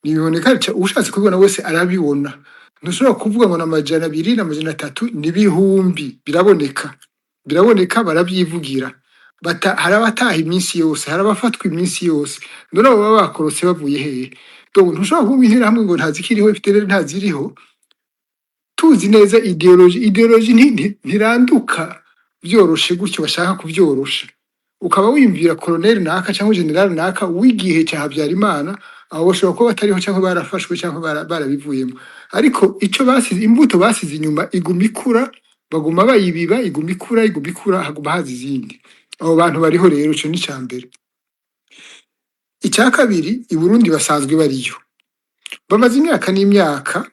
ushatse kubibona wese arabibona. Ntushobora kuvuga ngo n'amajana 2 n'amajana 3 n'ibihumbi, biraboneka barabyivugira. Harabataha iminsi yose, harabafatwa iminsi yose, none abo baba bakorotse bavuye hehe? Ntushobora kuvuga interahamwe ngo ntazikiriho, FDLR ntaziriho. Tuzi neza ideoloji ntiranduka byoroshe gutyo bashaka kubyorosha. Ukaba wimvira colonel naka cyangwa general naka w'igihe cya Habyarimana, abo bashobora kuba batariho cyangwa barafashwe cyangwa barabivuyemo, ariko ico basize, imbuto basize inyuma iguma ikura, baguma bayibiba, iguma ikura, haguma haza izindi. Abo bantu bariho rero, cyo ni cyambere. Icya kabiri, i Burundi basanzwe bariyo, bamaze imyaka n'imyaka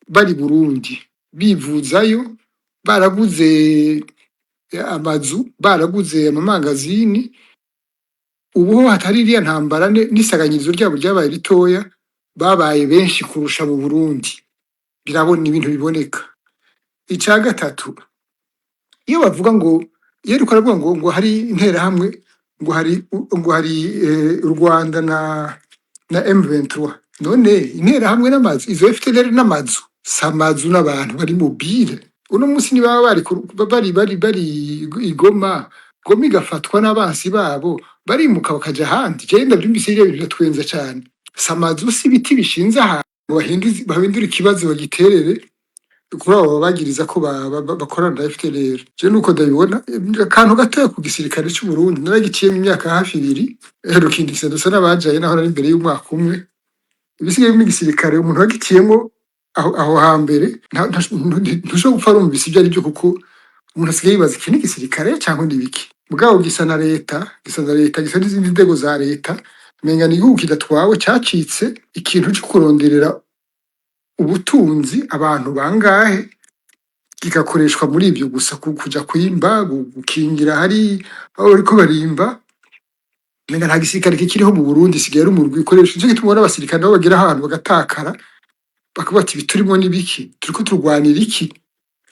bari Burundi bivuzayo, baraguze amazu, baraguze amamangazini. Ubu hatari iriya ntambara n'isaganyirizo ryabo ryabaye ritoya, babaye benshi kurusha mu Burundi. Birabona ibintu biboneka. Icya gatatu, iyo bavuga ngo ariko aravuga ngo hari interahamwe, ngo hari u Rwanda na M23, none interahamwe n'amazu, izo FDLR n'amazu, samazu n'abantu bari mobile. Uno munsi niba bari igoma igafatwa n'abansi babo, barimuka bakaja ahandi. Genda byumvise ibyo bintu twenza cyane. Samazu si biti bishinze ahantu bahindura ikibazo bagiterere kuri abo bagiriza ko bakorana na FDLR. Je nuko ndabibona akantu gatoya ku gisirikare cy'u Burundi naragiciye mu myaka hafi 2, rukindise dusa n'abajaye naho ari imbere y'umwaka umwe. Ibisigaye mu gisirikare umuntu wagiciyemo aho hambere ntushobora gupfa rumvise ibyo ari byo, kuko umuntu asigaye yibaza iki ni gisirikare cyangwa ni biki. Mugabo gisa na leta, gisa n'izindi ndego za leta, menga ni igihugu kidatwawe cyacitse ikintu cyo kuronderera ubutunzi abantu bangahe, kikakoreshwa muri ibyo gusa, kuja kwimba, gukingira hari aho bariko barimba. Menga nta gisirikare kikiriho mu Burundi, sigaye ari umurwi ikoresha. Nicyo gituma n'abasirikare nabo bagira ahantu bagatakara, bakavuga ati biturimo n'ibiki, turiko turwanira iki?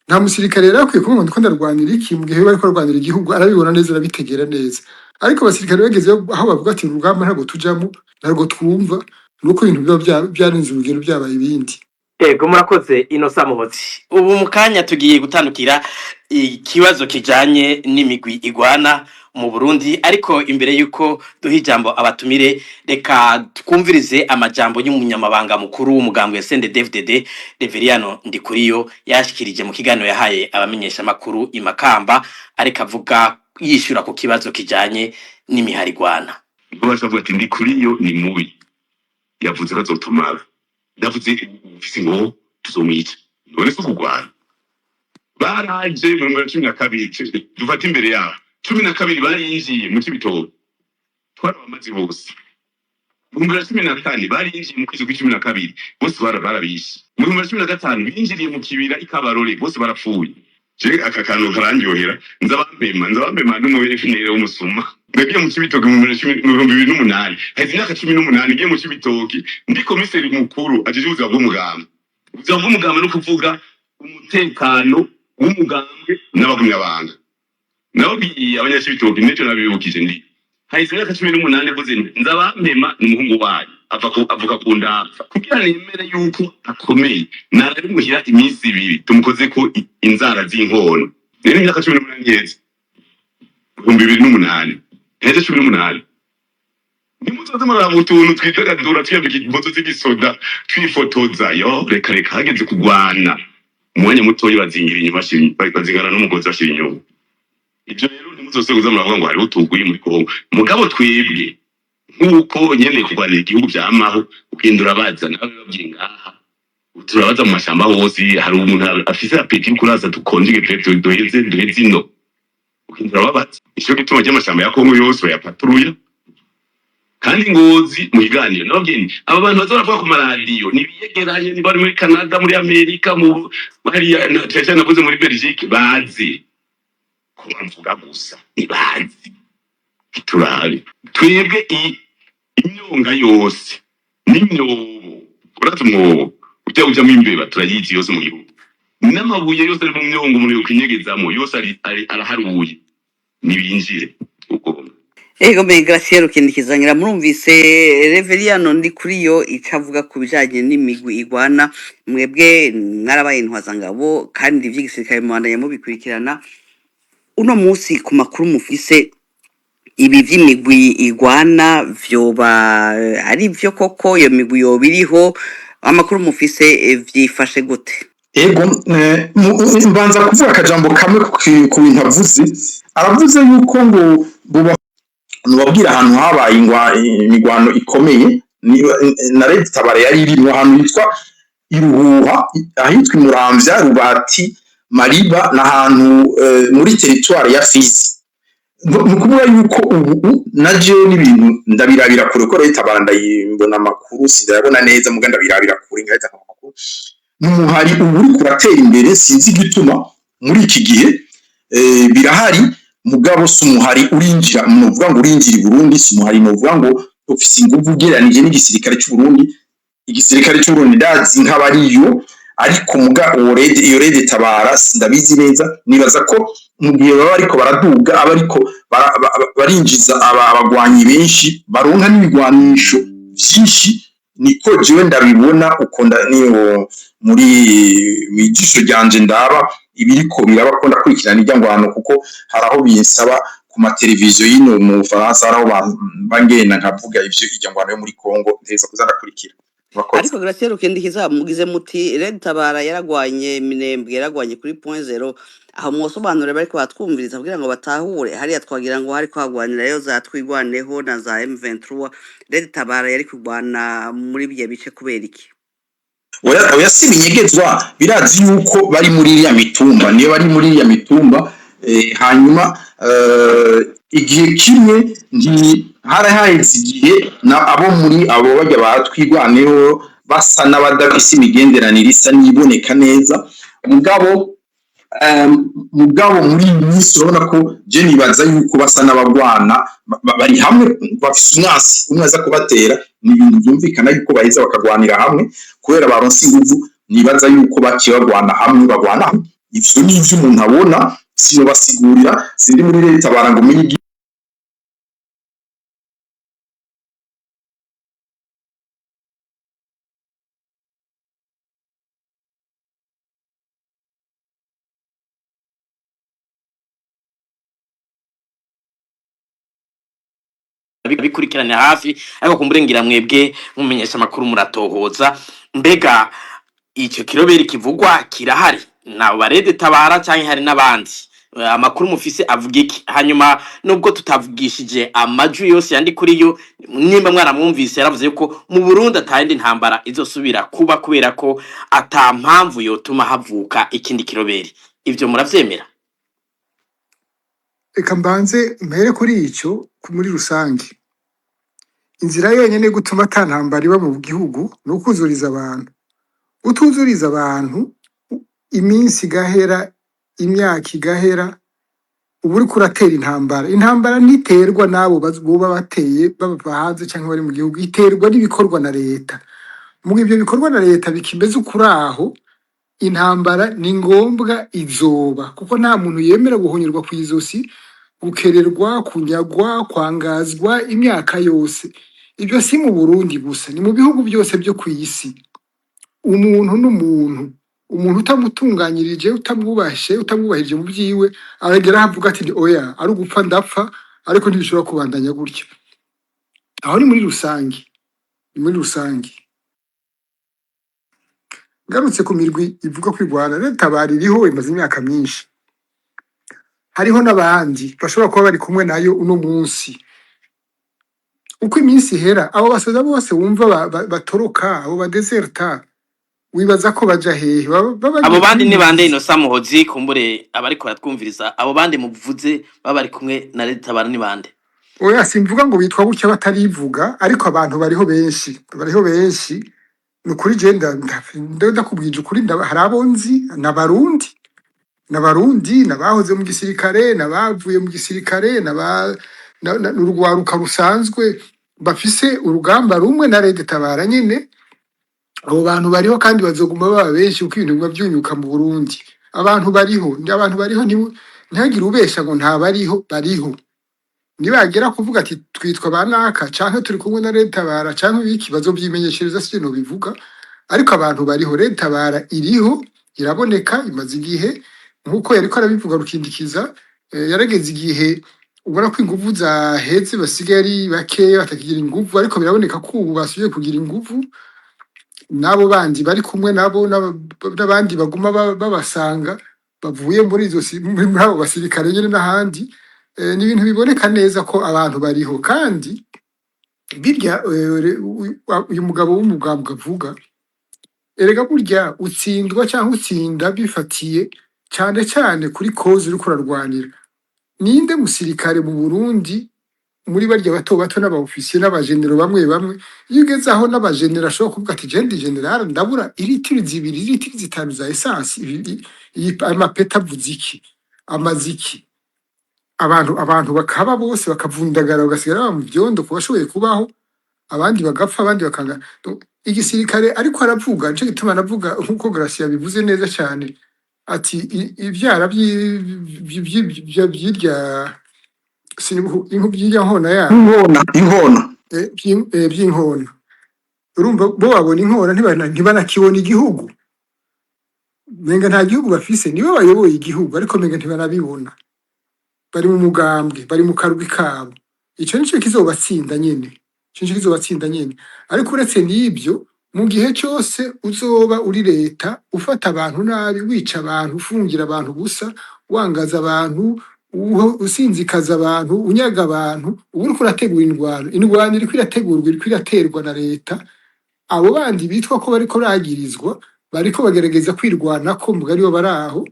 Nta musirikare rero akwiye kuvuga ngo ndiko ndarwanira iki mu gihe bariko barwanira igihugu, arabibona neza, arabitegera neza. Ariko abasirikare bageze aho bavuga ati urugamba ntabwo tujamo, ntabwo twumva, nuko ibintu biba byarenze urugero, byabaye ibindi. Ego murakoze Innocent Muhozi. Ubu mukanya tugiye gutandukira ikibazo kijanye n'imigwi igwana mu Burundi, ariko imbere yuko duha ijambo abatumire, reka twumvirize amajambo y'umunyamabanga mukuru w'umugambi wa CNDD-FDD Reveriyano Ndikuriyo yashikirije mu kiganiro yahaye abamenyesha makuru i Makamba, ariko avuga yishura ku kibazo kijanye n'imiharigwana. bavuga ati ndi kuri yo ni mubi yavuze bazotumara ndavuze ufise ngo tuzomwica none se kugwana baraje mu 12 dufata imbere yabo 12 barinjiye mu kibitoke twarabamaze bose mu 12 barinjiye mu kwezi kwa 12 bose barabishe mu 15 binjiriye mu kibira ikabarore bose barapfuye je aka kantu karandyohera nzabambema n'umuFNL w'umusuma ndagiye mu kibitoke mu 2008 hezi naka 18 ngiye mu kibitoke ndi komiseri mukuru ajeje ubuzima bw'umugambwe no kuvuga umutekano w'umugambwe n'abagumyabanga nababwiye abanyakibitoke n'ejo nabibukije ndi hezi naka 18 vuze nzabambema n'umuhungu wayo avuga ku ndapfa kugira nemere yuko akomeye nari muhira iminsi 2 tumukoze ko inzara z'inkono rero imyaka 18 yeze 2008 heze 18 nimuzoze muraba utuntu twidagadura twiyambika impuzu z'igisoda twifotoza yo reka hageze kugwana umwanya mutoyi bazingira inyuma bazingana n'umugozi bashira inyuma ibyo rero nimuzose kuza muravuga ngo hariho tuguye muri Kongo mugabo twebwe nkuko nyene kugwanira igihugu byamaho ukindura baza nawe babwiye ngaha turabaza mu mashamba hose hari umuntu afise apeti kuraza tukonjige peto duheze ino ukindura babaza icyo gituma cy'amashamba ya Kongo yose bayapatruya kandi Ngozi mu biganiro nababwiye aba bantu bazoravuga ku maradiyo nibiyegeranye ni bari muri Canada muri Amerika mu bari navuze muri Belgique bazi ko bamvuga gusa nibazi turabe twebwe imyonga yose n'imyobo uraza umwobo ujya mu imbeba turayizi yose mu gihugu n'amabuye yose ari mu myongo muri ukinyegezamo yose araharuye nibinjire uko Ego me Graciela ukindikizangira murumvise Reveriano ndi kuri yo icavuga ku bijanye n'imigwi igwana mwebwe mwarabaye intwazangabo kandi ivy'igisirikare mu Rwanda yamubikurikirana uno munsi ku makuru mufise ibi vy'imigwi igwana vyoba ari vyo koko iyo migwi yobiriho amakuru mufise vyifashe gute ego mbanza kuvuga akajambo kamwe ku bintu avuze aravuze yuko ngo nubabwira ahantu habaye imigwano ikomeye na Red Tabara yari iri ahantu hitwa Iruhuha ahitwa Muramvya Rubati Mariba n'ahantu muri territoire ya Fizi nukuvuga yuko ubu naje n'ibintu ndabirabira kure ko Red Tabara ndayimbona makuru sindabona neza muganda birabira kure ngahita amakuru n'umuhari ubu kuratera imbere sinzi gituma muri iki gihe birahari mugabo sumuhari urinjira muvuga ngo urinjira i Burundi sumuhari muvuga ngo ufise inguvu ugeranije n'igisirikare cy'u Burundi igisirikare cy'u Burundi ndazi nk'abariyo ariko mugabo iyo Red Tabara sindabizi neza nibaza ko mu gihe baba ariko baraduga abariko barinjiza abagwanyi benshi baronka n'ibigwanisho byinshi niko jewe ndabibona ukonda niyo muri wijisho ryanje ndaba ibiriko biraba ko ndakurikirana ijya ngwano kuko haraho binsaba ku mateleviziyo yino mu Faransa haraho bangena nkavuga ivyo ijya ngwano yo muri Kongo nteza kuzanakurikira ariko Graciela ukindikiza mugize muti Red Tabara yaragwanye Minembwe yaragwanye kuri point 0 aho mwosobanure bariko batwumviriza kugira ngo batahure hariya twagira ngo hari kwagwanira yo za twigwaneho na za M23 Red Tabara yari kugwana muri biye bice kubera iki oya sibinyegezwa birazi yuko bari muri iriya mitumba niyo bari muri iriya mitumba hanyuma igihe kimwe haraheze igihe abo muri abo bajya batwigwaneho basa n'abadafise imigenderanire isa niboneka neza mugabo muri iyi minsi urabona ko je nibaza yuko basa n'abagwana bari hamwe bafise umwe aza kubatera ni ibintu byumvikana yuko baheza bakagwanira hamwe kubera baronse inguvu nibaza yuko bakiye bagwana hamwe ivyo ni ivyo umuntu abona siyo basigurira sindi muri Leta Tabara umenye bikurikirana hafi ariko kumburengira mwebwe mumenyesha makuru muratohoza mbega icyo kiroberi kivugwa kirahari na Red Tabara cyangwa hari nabandi amakuru mufise avuga iki hanyuma nubwo tutavugishije amajwi yose yandi kuri yo nimba mwaramwumvise yaravuze yuko mu Burundi atayindi ntambara izosubira kuba kubera ko ata mpamvu yotuma havuka ikindi kiroberi ivyo muravyemera reka mbanze mpere kuri icyo muri rusange inzira yonyine gutuma ata ntambara iba mu gihugu ni ukuzuriza abantu utuzuriza abantu iminsi igahera imyaka igahera ubu uriko uratera intambara ntiterwa n'abo boba bateye baba hanze cyangwa bari mu gihugu iterwa n'ibikorwa na leta mu ibyo bikorwa na leta bikimeze ukuri aho intambara ni ngombwa izoba kuko nta muntu yemera guhonyerwa ku izosi gukererwa kunyagwa kwangazwa imyaka yose ibyo si mu Burundi gusa ni mu bihugu byose byo ku isi umuntu n'umuntu umuntu utamutunganyirije utamwubahirije mu byiwe aragera avuga ati oya ari ugupfa ndapfa ariko ntibishobora kubandanya gutyo aho ni muri rusange ngarutse ku mirwi ivuga kwirwana leta baririho imaze imyaka myinshi hariho n'abandi bashobora kuba bari kumwe nayo uno munsi uko iminsi ihera abo basoza bose wumva batoroka abo badeserta wibaza ko baja hehe abo bandi ni bande Innocent Muhozi kumbure abariko baratwumviriza abo bandi muvuze bari kumwe na leta ni bande oya simvuga ngo bitwa gutya batarivuga ariko abantu bariho benshi nukuri genda ndakubwije ukuri hari abonzi n'abarundi nabahoze mu gisirikare nabavuye mu gisirikare n'urwaruka rusanzwe bafise urugamba rumwe na leta tabara nyene abo bantu bariho kandi bazoguma baba benshi uko ibintu biba byunyuka mu Burundi abantu bariho ntihagire ubesha ngo bariho nibagera kuvuga ati twitwa banaka canke turi kumwe na leta bara canke ibiki bazovyimenyeshereza sino bivuga ariko abantu bariho leta bara iriho iraboneka imaze igihe nkuko yariko arabivuga rukindikiza yarageze igihe ubona ko inguvu zaheze basigaye ari bake batakigira inguvu ariko biraboneka ko ubu basubiye kugira inguvu nabo bandi bari kumwe nabo n'abandi baguma babasanga bavuye muri abo basirikare nyene n'ahandi ni ibintu biboneka neza ko abantu bariho kandi birya uyu mugabo w'umugambwe avuga erega burya utsindwa cyangwa utsinda bifatiye cyane kuri cause uri kurarwanira ninde musirikare mu Burundi muri barya bato n'abaofisiye n'abagenero bamwe iyo ugeze aho n'abagenero ashobora kuvuga ati jendi general ndabura iritiri zitanu za essence amapeta avuze iki amaziki abantu bakaba bose bakavundagara bagasigara mu byondo kubashoboye kubaho abandi bagapfa abandi bakanga igisirikare ariko aravuga nce gituma navuga nkuko Gracia bivuze neza cyane ati ibyara by'irya by'irya nkona ya inkona by'inkona urumva bo babona inkona ntibanakibona igihugu menga nta gihugu bafise nibo bayoboye igihugu ariko menga ntibanabibona bari mu mugambwe bari mu karwi kabo ico nico kizobatsinda nyene ariko uretse n'ibyo mu gihe cyose uzoba uri leta ufata abantu nabi wica abantu ufungira abantu busa wangaza abantu usinzikaza abantu unyaga abantu ubu uriko urategura indwano iriko iraterwa na leta abo bandi bitwa ko bariko ragirizwa bariko bagerageza kwirwanako mbuga aribo baraho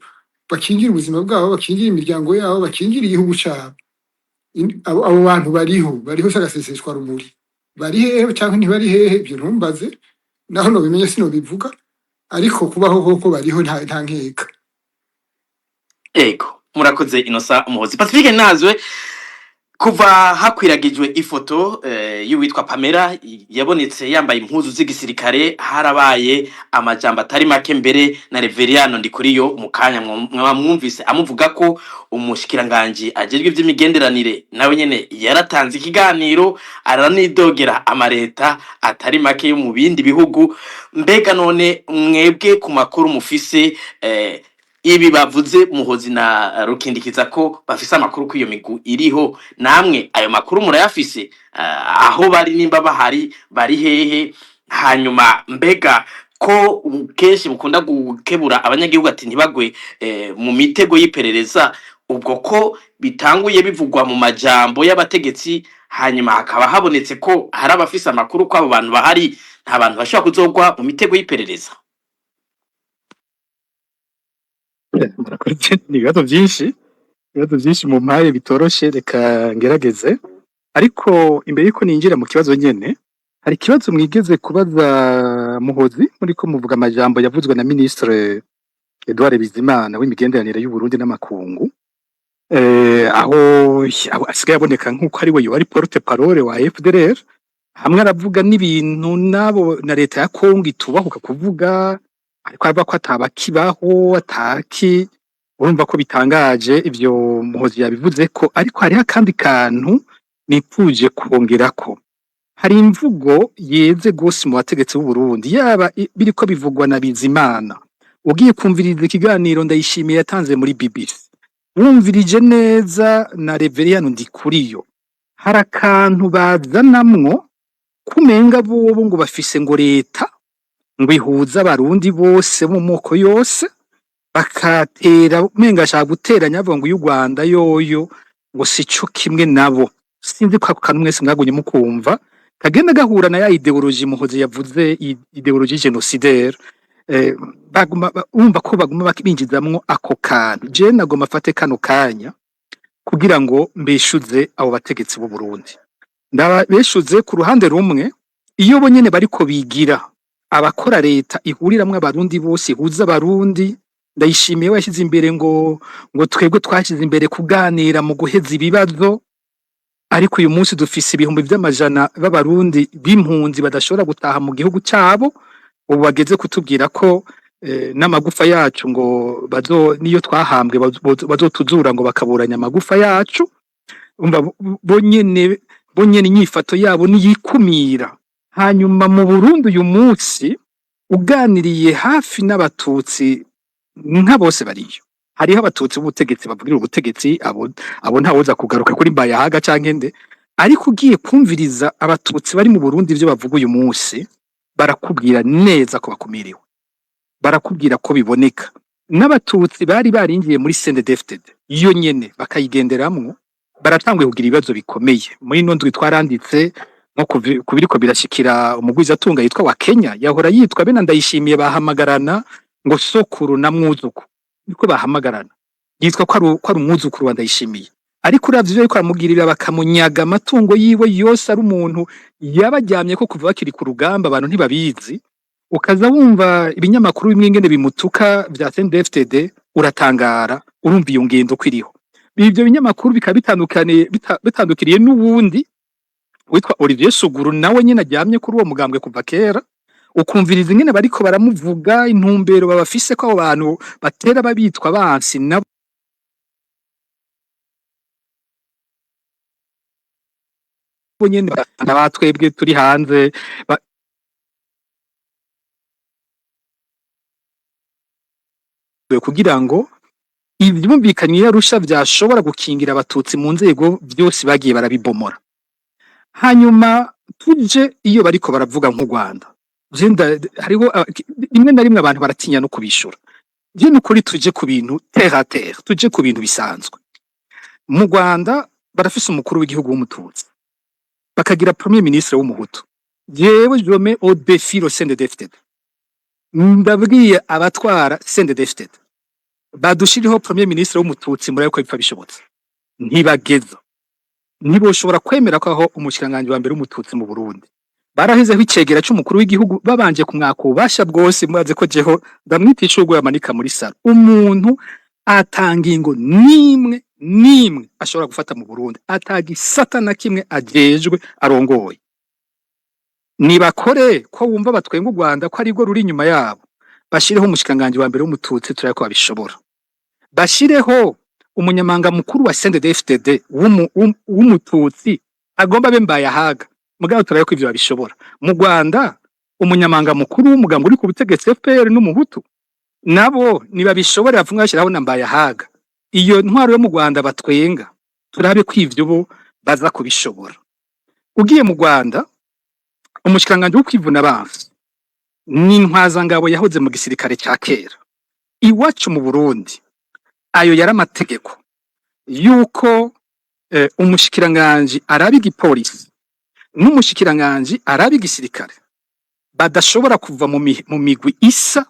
bakingira ubuzima bwabo bakingira imiryango yabo bakingira igihugu cyabo abo bantu bariho sagaseseshwa rumuri bari hehe cyangwa ntibari hehe ibyo ntumbaze naho no bimenye sino bivuga ariko kubaho koko bariho nta nkeka ego murakoze Innocent Muhozi Pacifique nazwe kuva hakwiragijwe ifoto y'uwitwa Pamela yabonetse yambaye impuzu z'igisirikare harabaye amajambo atari make mbere na Reveriano Ndikuriyo mukanya mwumvise amuvuga ko umushikiranganje ajejwe ivy'imigenderanire nawe nyene yaratanze ikiganiro aranidogera amareta atari make yo mu bindi bihugu mbega none mwebwe ku makuru mufise ibi bavuze Muhozi na Rukindikiza ko bafise amakuru ko iyo migu iriho namwe ayo makuru murayafise aho bari nimba bahari bari hehe hanyuma mbega ko kenshi mukunda gukebura abanyagihugu ati ntibagwe mu mitego y'iperereza ubwo ko bitanguye bivugwa mu majambo y'abategetsi hanyuma hakaba habonetse ko hari abafise amakuru ko abo bantu bahari, nta bantu bashobora kuzogwa mu mitego y'iperereza. murakoze ni ibibazo byinshi mu mpaye bitoroshe, reka ngerageze. Ariko imbere yuko ninjira mu kibazo nyene, hari ikibazo mwigeze kubaza Muhozi muriko muvuga amajambo yavuzwe na Ministre Edouard Bizimana w'imigenderanire y'u Burundi n'amakungu, aho asigaye aboneka nk'uko ari we ari porte parole wa FDLR, hamwe aravuga n'ibintu nabo na leta ya Kongo itubahuka kuvuga, ariko aravuga ko atabakibaho ataki. Urumva ko bitangaje ivyo Muhozi yabivuze ko, ariko hariho akandi kantu nipfuje kongerako. Hari imvugo yeze gose mu bategetsi b'u Burundi, yaba biriko bivugwa na Bizimana. Ugiye kumviriza ikiganiro Ndayishimiye yatanze muri BBC, wumvirije neza na Reverien Ndikuriyo, hari akantu bazanamwo kumenga bobo ngo bafise ngo leta ngo ihuza abarundi bose mu moko yose, bakatera menga ashaka guteranya avuga ngo y'u Rwanda yoyo ngo sico kimwe nabo. Sinzi ko ako kantu mwese mwagunye mukumva kagenda gahura na ya ideologie Muhozi yavuze, ideologie génocidaire. Urumva ko baguma bakibinjizamwo ako kantu. Je nagoma fate kano kanya kugira ngo mbeshuze abo bategetsi b'u Burundi. Ndabeshuze ku ruhande rumwe, iyo bo nyene bariko bigira abakora leta ihuriramwe abarundi bose, ihuza abarundi. Ndayishimiye yashyize imbere ngo twebwe twashyize imbere kuganira mu guheza ibibazo, ariko uyu munsi dufise ibihumbi by'amajana b'abarundi b'impunzi badashobora gutaha mu gihugu cyabo. Ubu bageze kutubwira ko n'amagufa yacu ngo niyo twahambwe bazotuzura ngo bakaburanya amagufa yacu. Bonyene inyifato yabo niyikumira. Hanyuma mu Burundi uyu munsi uganiriye hafi n'abatutsi nka bose bariyo. Hariho abatutsi b'ubutegetsi bavugira ubutegetsi, abo ntawoza kugaruka kuri Mbayahaga canke nde, ariko ugiye kumviriza abatutsi bari mu Burundi ivyo bavuga uyu munsi, barakubwira neza ko bakumiriwe, barakubwira ko biboneka. N'abatutsi bari barinjiye muri CNDD-FDD iyo nyene bakayigenderamwo, baratanguye kugira ibibazo bikomeye. Muri ino ndwi twaranditse nko kubiriko birashikira umugwiza atunga yitwa wa Kenya, yahora yitwa bena Ndayishimiye bahamagarana ngo sokuru na mwuzuku, niko bahamagarana, yitwa ko ari umwuzukuru wa Ndayishimiye. Ariko uravye ivyo ariko aramugirira bakamunyaga amatungo yiwe yose, ari umuntu yabajyamye ko kuva bakiri ku rugamba abantu ntibabizi. Ukaza wumva ibinyamakuru bimwe ngene bimutuka vya CNDD-FDD, uratangara, urumva iyo ngendo kwiriho. Ibyo binyamakuru bitandukiriye n'ubundi witwa Olivier Suguru, nawe nyine ajyamye kuri uwo mugambwe kuva kera. Ukumviriza ingene bariko baramuvuga, intumbero babafise ko abo bantu batera babitwa bansi nabo nyene batwebwe turi hanze kugira ngo ivyumvikanye yarusha vyashobora gukingira abatutsi mu nzego byose bagiye barabibomora. Hanyuma tuje iyo bariko baravuga nk'u Rwanda, hariho rimwe na rimwe abantu baratinya no kubishura. Je nukuri tuje ku bintu terre à terre, tuje ku bintu bisanzwe. Mu Rwanda barafise umukuru w'igihugu w'umututsi, bakagira premier ministre w'umuhutu. Jewe je mets au défi le CNDD-FDD. Ndabwiye abatwara CNDD-FDD badushiriho premier ministre w'umututsi, muri yuko bipfa bishobotse ntibageza, ntiboshobora kwemera ko aho umushikanganje wa mbere w'umututsi mu Burundi barahezeho icegera cy'umukuru w'igihugu, babanje kumwaka ububasha bwose. Mwaze ko jeho ndamwitisha urwo yamanika muri saro. Umuntu atanga ingo nimwe ashobora gufata mu Burundi, atagisata na kimwe ajejwe arongoye. Nibakore ko wumva batwenga u Rwanda ko ari rwo ruri inyuma yabo, bashireho umushikanganje wa mbere w'umututsi, turako babishobora. Bashireho umunyamanga mukuru wa CNDD-FDD w'umututsi, agomba be Mbayahaga, mugabo turako ivyo babishobora. Mu Rwanda umunyamanga mukuru w'umugambo uri ku butegetsi FPR n'umuhutu, nabo nibabishobora bavunga bashiraho na Mbayahaga. Iyo ntwaro yo mu Rwanda batwenga, turabe ko ivyo bo baza kubishobora. Ugiye mu Rwanda, umushikanganje wo kwivuna abansi ni Ntwazangabo yahoze mu gisirikare cya kera. Iwacu mu Burundi ayo yari amategeko. yuko umushikiranganji araba igipolisi n'umushikiranganji araba igisirikare badashobora kuva mu migwi isa,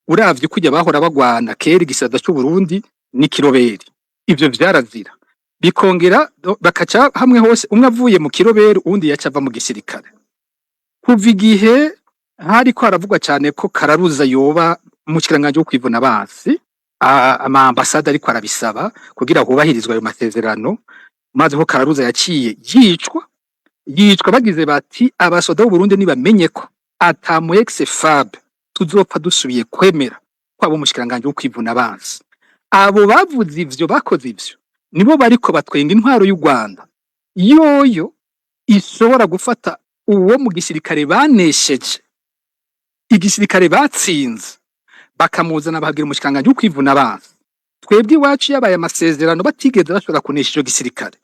uravye kujya bahora bagwana kera igisada cy'u Burundi n'ikiroberi. Ivyo vyarazira, bikongera bakaca hamwe hose, umwe avuye mu kiroberi uwundi yaca ava mu gisirikare. Kuva igihe hariko haravugwa cyane ko Kararuza yoba umushikiranganji wo kwivuna abansi, ama ambasade ariko arabisaba kugira hubahirizwe ayo masezerano, maze ko Kararuza yaciye yicwa bagize bati abasoda b'u Burundi nibamenye ko ata mu ex-FAB tuzopfa dusubiye kwemera ko abo umushikiranganji wo kwivuna abansi. Abo bavuze ivyo bakoze ivyo nibo bariko batwenga intwaro y'u Rwanda yoyo ishobora gufata uwo mu gisirikare banesheje, igisirikare batsinze, bakamuzana bahagira umushikiranganji wo kwivuna abansi. Twebwe iwacu yabaye amasezerano batigeze bashobora kunesha ico gisirikare,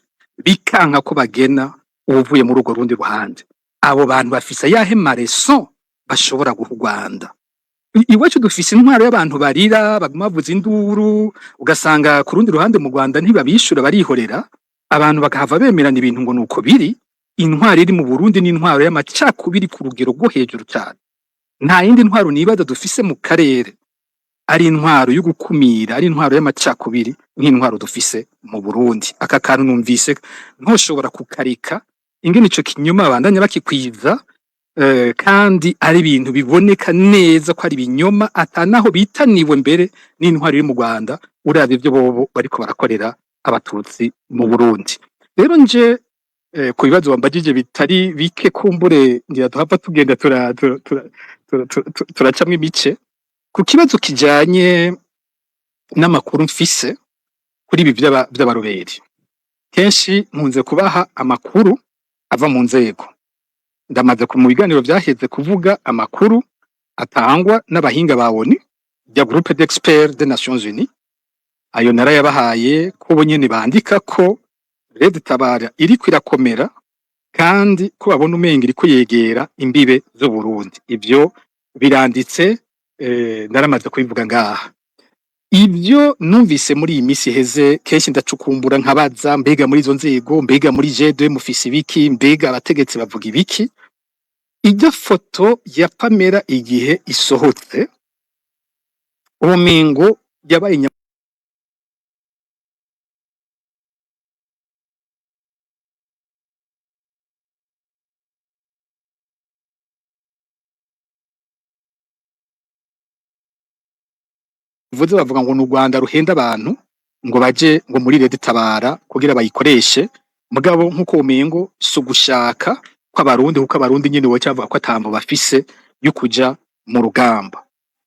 bikanka ko bagena uvuye muri urwo rundi ruhande. Abo bantu bafise yahe mareson bashobora guha u Rwanda. Iwacu dufise intwaro y'abantu barira baguma bavuza induru, ugasanga ku rundi ruhande mu Rwanda ntibabishura barihorera, abantu bakahava bemerana ibintu ngo nuko biri. Intwaro iri mu Burundi n'intwaro y'amacakubiri ku rugero rwo hejuru cyane. Nta yindi ntwaro nibaza dufise mu karere ari intwaro yo gukumira, ari intwaro y'amacakubiri nk'intwaro dufise mu Burundi. Aka kantu numvise ntoshobora kukarika, ingene ico kinyoma bandanya bakikwiza, kandi ari ibintu biboneka neza ko ari binyoma, atanaho bitaniwe mbere n'intwaro iri mu Rwanda, uravye ivyo bobo bariko barakorera abatutsi mu Burundi. Rero nje ku bibazo bambagije bitari bike, kumbure ngira tuhava tugenda turacamwe imice. Ku kibazo kijanye n'amakuru mfise kuri ibi vy'abaroberi, kenshi nkunze kubaha amakuru ava mu nzego. Ndamaze mu biganiro vyaheze kuvuga amakuru atangwa n'abahinga ba ONU ya Groupe d'Experts des Nations Unies. Ayo narayabahaye ko bo nyene bandika ko Red Tabara iriko irakomera kandi ko babona umenga iriko yegera imbibe zo Burundi. Ivyo biranditse, naramaze kubivuga ngaha. Ivyo numvise muri iyi misi heze kenshi ndacukumbura nkabaza, mbega muri izo nzego, mbega muri G2 mufise ibiki, mbega abategetsi bavuga ibiki. Ijya foto ya Pamela igihe isohotse, umengo yabaye vuze bavuga ngo n'u Rwanda ruhenda abantu ngo baje ngo muri Red Tabara kugira bayikoreshe, mugabo nkuko umengo sugushaka kw'abarundi, kuko abarundi nyene woca bavuga ko atambo bafise yo kuja mu rugamba.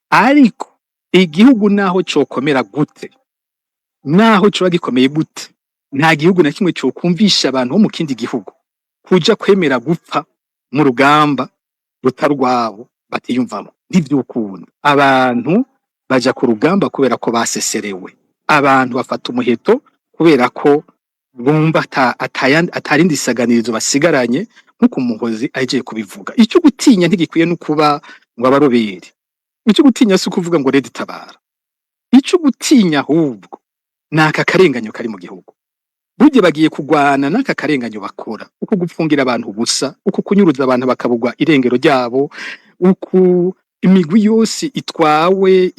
Ariko igihugu naho cokomera gute, naho coba gikomeye gute, nta gihugu na kimwe cokumvisha abantu bo mu kindi gihugu kuja kwemera gupfa mu rugamba rutarwabo batiyumvamo. Ntivyukunda. Abantu baja ku rugamba kubera ko baseserewe. Abantu bafata umuheto kubera ko bumva atarindi saganirizo basigaranye, nkuko umuhozi agiye kubivuga. Icyo gutinya ntigikwiye no kuba ngo abaroberi. Icyo gutinya si kuvuga ngo Red Tabara. Icyo gutinya ahubwo naka karenganyo kari mu gihugu. Burya bagiye kugwana naka karenganyo bakora, uko gupfungira abantu ubusa, uko kunyuruza abantu bakabugwa irengero ryabo, uko imigwi yose itwawe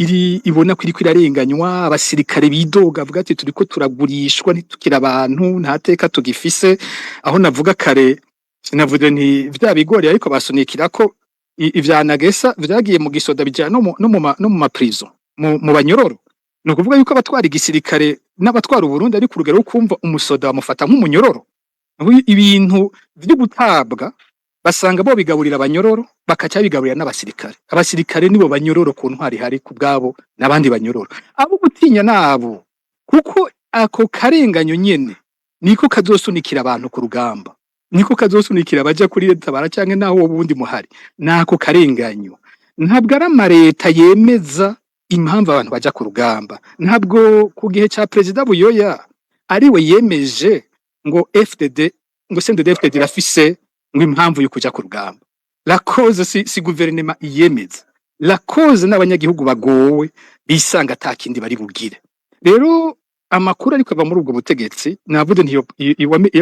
ibona ko iriko irarenganywa, abasirikare bidoga avuga ati turiko turagurishwa ntitukira abantu, nta teka tugifise. Aho navuga kare sinavuze nti vya bigori ariko basunikira ko ivyanagesa vyagiye mu gisoda bijana no mu maprison mu banyororo. No kuvuga yuko abatwara igisirikare n'abatwara Burundi ari ku rugero kumva umusoda bamufata nk'umunyororo. Ibintu byo gutabwa basanga bo bigaburira abanyororo, bakaca bigaburira n'abasirikare. Abasirikare nibo banyororo ku ntwari hari ku bwabo n'abandi banyororo. Abo gutinya nabo, kuko ako karenganyo nyene niko kazosunikira abantu ku rugamba, niko kazosunikira baja kuri Red Tabara canke naho ubundi muhari. Nako karenganyo ntabwo ari amareta yemeza impamvu abantu baja ku rugamba. Ntabwo ku gihe ca President Buyoya ariwe yemeje ngo FDD ngo CNDD-FDD irafise ngo impamvu yo kuja ku rugamba. La cause si gouvernement iyemeza, la cause n'abanyagihugu bagowe bisanga atakindi bari bugire. Rero amakuru ariko ava muri ubwo butegetsi navuze ntiyo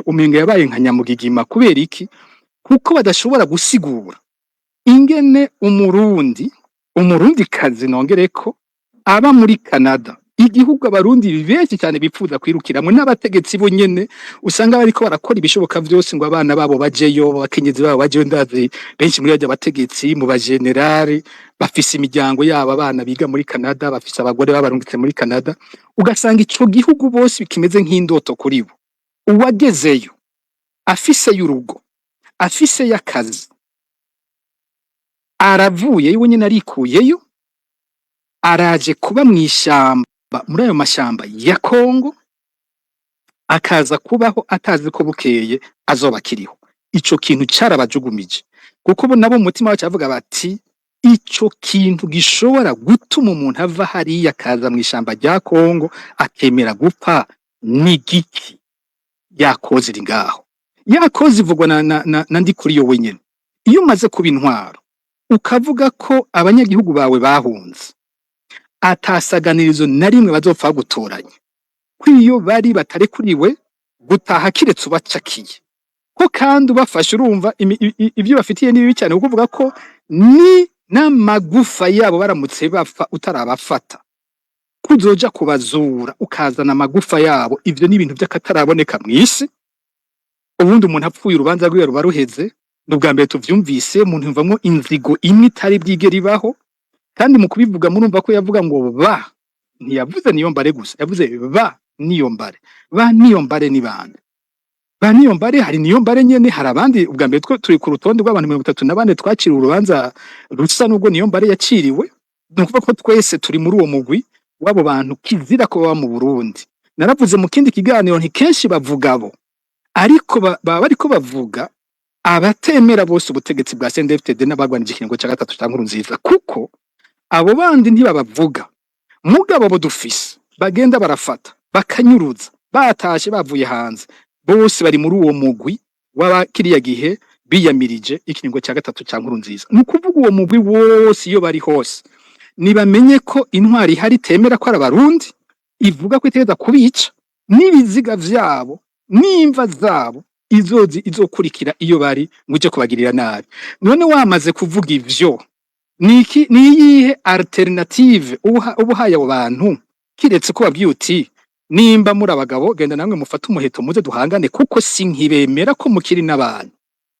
umenga yabaye nka nyamugigima kubera iki kuko badashobora gusigura ingene umurundi kazi nongereko aba muri Canada igihugu abarundi benshi cyane bipfuza kwirukiramwe n'abategetsi bo nyene usanga bariko barakora ibishoboka vyose ngo abana babo bajeyo abakenyezi babo bajeyo ndazi benshi muri bajya bategetsi mu bagenerali bafise imiryango yabo abana biga muri Canada bafise abagore babarungitse muri Canada ugasanga ico gihugu bose bikimeze nk'indoto kuri bo uwagezeyo afise y'urugo afise y'akazi aravuye yiwe nyene arikuyeyo araje kuba mw'ishamba muri ayo mashamba ya Kongo akaza kubaho atazi ko bukeye azoba kiriho ico kintu carabajugumije kuko bo nabo umutima wacu avuga bati ico kintu gishobora gutuma umuntu ava hariya akaza mw'ishamba rya Kongo akemera gupfa ni giki yakoze iri ngaho yakoze ivugwa na ndi kuri yo wenyene iyo umaze kuba intwaro ukavuga ko abanyagihugu bawe bahunze atasaganirizo na rimwe bazopfa gutoranya kwiyo bari batarekuriwe gutaha kiretse ubacakiye ko kandi ubafashe urumva ibyo bafitiye nibi cyane kuvuga ko ni n'amagufa yabo baramutse bapfa utarabafata kuzoja kubazura ukazana amagufa yabo ivyo ni ibintu by'akataraboneka mw'isi ubundi umuntu apfuye urubanza rwiwe ruba ruheze n'ubwa mbere tuvyumvise umuntu yumvamwo inzigo imwe itari bwigera ibaho kandi mu kubivuga murumva ko yavuga ngo ba ntiyavuze niyo mbare gusa yavuze ba niyo mbare ni bande ba niyo mbare hari niyo mbare nyene hari abandi ubwa mbere turi ku rutonde rw'abantu 34 twaciriwe urubanza rusa n'ubwo niyo mbare yaciriwe nukuvuga ko twese turi muri uwo mugwi wabo bantu kizira ko baba mu Burundi naravuze mu kindi kiganiro nti kenshi bavuga bo ariko baba bariko bavuga abatemera bose ubutegetsi bwa CNDD-FDD n'abagwanije ikiringo cya gatatu cya Nkurunziza kuko abo bandi ntibabavuga mugabo bo dufise bagenda barafata bakanyuruza batashe bavuye hanze bose bari muri uwo mugwi w'abakiriya gihe biyamirije ikiringo cya gatatu cya Nkurunziza nukuvuga uwo mugwi wose iyo bari hose nibamenye ko intwari hari temera ko arabarundi ivuga ko itegeza kubica n'ibiziga vyabo n'imva zabo izokurikira iyo bari nguje kubagirira nabi none wamaze kuvuga ivyo niki niyihe alternative ubuhaye abo bantu kiretse ko babwiye uti nimba muri abagabo genda namwe mufata umuheto muze duhangane kuko sinkibemera ko mukiri n'abantu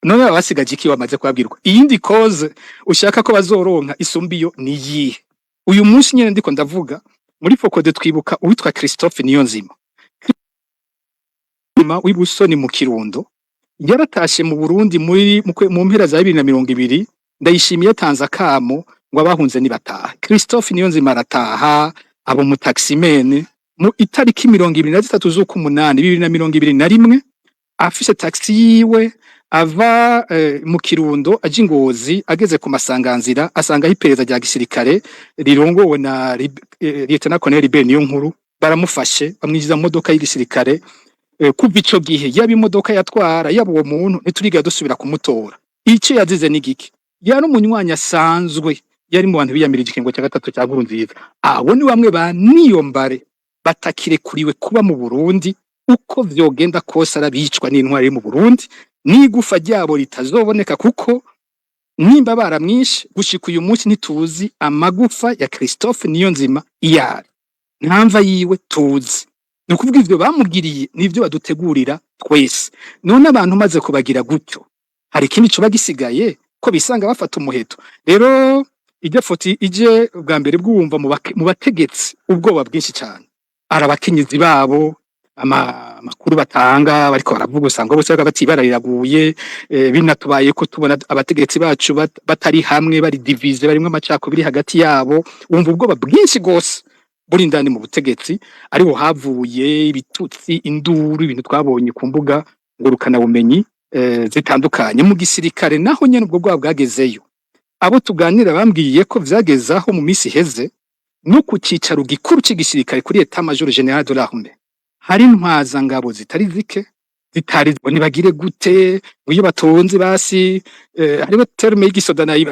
none babasigaje iki bamaze kubabwirwa iyindi cause ushaka ko bazoronka isumbiyo niyihe uyu munsi nyene ndiko ndavuga muri Focode twibuka uwitwa Christophe Niyonzima w'Ibusoni mu Kirundo yaratashe mu Burundi mu mpera za 2020 ndayishimiye tanza kamo ngo abahunze nibataha Christophe Niyonzima arataha abo mu taximene mu itariki 23 z'ukumunani 2021 afise taxi yiwe ava mu Kirundo aje Ingozi ageze ku masanganzira asanga hipereza rya gisirikare rirongowe na Lieutenant Colonel Ben Niyonkuru baramufashe bamwijiza mu modoka y'igisirikare kuva ico gihe yaba imodoka yatwara yaba uwo muntu ntituriga dusubira kumutora ico yazize n'igiki yari umunywanyi asanzwe yari mu bantu biyamirije ikiringo cya gatatu cya Nkurunziza abo ni bamwe ba niyo mbare batakirekuriwe kuba mu Burundi uko vyogenda kose arabicwa n'intwari mu Burundi n'igufa ryabo litazoboneka kuko nimba baramwishe gushika uyu munsi ntituzi amagufa ya Christophe Niyonzima iyari ntamva yiwe tuzi nukuvuga ivyo bamugiriye nivyo badutegurira twese none abantu maze kubagira gutyo hari ikindi cyo bagisigaye ko bisanga bafata umuheto rero ijya foti ije bwa mbere bwumva mu bategetsi ubwoba bwinshi cyane arabakenyezi babo amakuru batanga bariko baravuga usanga bose batibarariraguye binatubaye ko tubona abategetsi bacu batari hamwe bari divise barimo amacakubiri hagati yabo umva ubwoba bwinshi gose buri ndani mu butegetsi ariho havuye ibitutsi induru ibintu twabonye ku mbuga ngurukana bumenyi zitandukanye mu gisirikare naho nyene ubwo bwa bwagezeyo abo tuganira bambwiye ko vyagezaho mu misi heze no ku cicaro gikuru c'igisirikare kuri Etat Major General de l'Armée hari ntwaza ngabo zitari zike zitari ngo nibagire gute ngo iyo batonze basi hariho terme y'igisoda nayo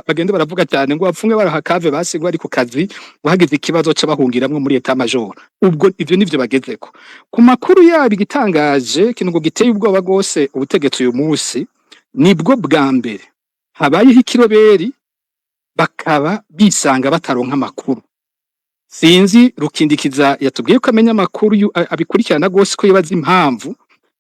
bagende baravuga cyane ngo bapfunge barahakave basi ngo ari ku kazi ngo hagize ikibazo c'abahungiramwe muri etat major. Ubwo ivyo nivyo bagezeko. Ku makuru yabo igitangaje kintu ngo giteye ubwoba gose ubutegetsi uyu munsi nibwo bwa mbere habayeho ikiroberi bakaba bisanga bataronka amakuru. Sinzi Rukindikiza yatubwiye ko amenya amakuru abikurikirana gose ko yibaza impamvu,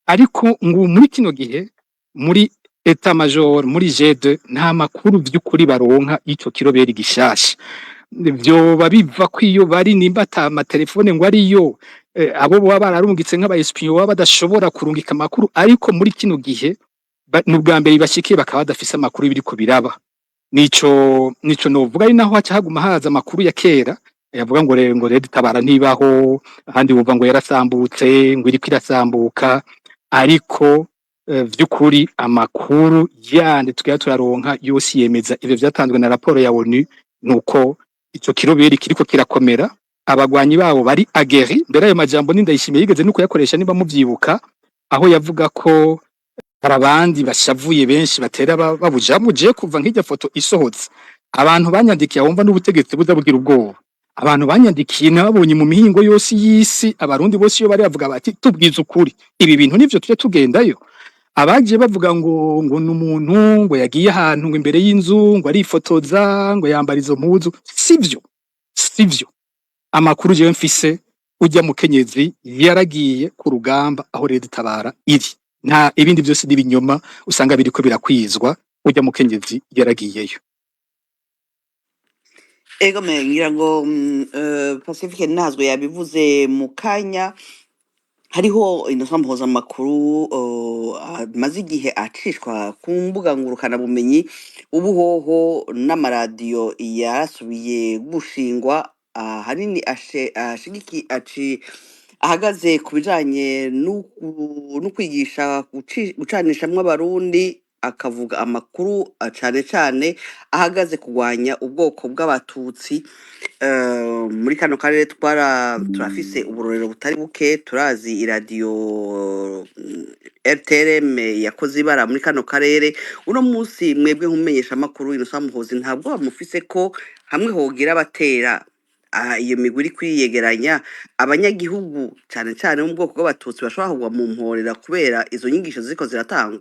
ariko ngo muri kino gihe muri etat major muri G2 nta makuru by'ukuri baronka ico kiroberi gishasha. Vyoba biva kwiyo bari nimba ata amatelefone ngo ariyo abo baba bararungitse nk'aba espion baba badashobora kurungika amakuru, ariko muri kino gihe n'ubwa mbere bashikiye bakaba badafise amakuru biriko biraba. Nico novuga ari naho haca haguma haza amakuru ya kera yavuga ngo Red Tabara ntibaho, ahandi bumva ngo yarasambutse ngo iriko irasambuka, ariko vy'ukuri amakuru yandi tugiye turaronka yose yemeza ivyo vyatanzwe na raporo ya ONU nuko ico kiroberi kiriko kirakomera. Abagwanyi babo bari ageri mbere ayo majambo n'indayishimiye yigeze nuko yakoresha niba muvyibuka, aho yavuga ko harabandi bashavuye benshi batera babujamuje kuva nk'ijya foto isohotse. Abantu banyandikiye wumva n'ubutegetsi buzabugira ubwoba, abantu banyandikiye nabonye mu mihingo yose y'isi, abarundi bose iyo bari bavuga bati tubwiza ukuri ibi bintu nivyo tuje tugendayo. Abaje bavuga ngo n'umuntu ngo yagiye ahantu ngo imbere y'inzu ngo arifotoza ngo yambara izo mpuzu, sivyo. Amakuru je mfise ujya mukenyezi yaragiye ku rugamba aho Red Tabara iri, nta ibindi byose n'ibinyoma usanga biriko birakwizwa. Ujya mukenyezi yaragiyeyo. Ego ngira ngo Pacifique Nazwe yabivuze mu kanya, hariho Innocent Mpuzamakuru amaze igihe acishwa ku mbuga ngurukana bumenyi, ubuhoho n'amaradiyo yarasubiye gushingwa hanini ahagaze ku bijanye no kwigisha gucanishamwo abarundi, akavuga amakuru cane cane ahagaze kugwanya ubwoko bw'abatutsi. Muri kano karere turafise uburorero butari buke, turazi iradiyo RTRM yakoze ibara muri kano karere. Uno munsi mwebwe nk'umumenyesha amakuru Innocent Muhozi ntabwo bamufise ko hamwe hogira batera iyo migwi iri kwiyegeranya abanyagihugu cane cane mu bwoko bw'abatutsi bashobora kugwa mu mporera kubera izo nyigisho ziko ziratangwa.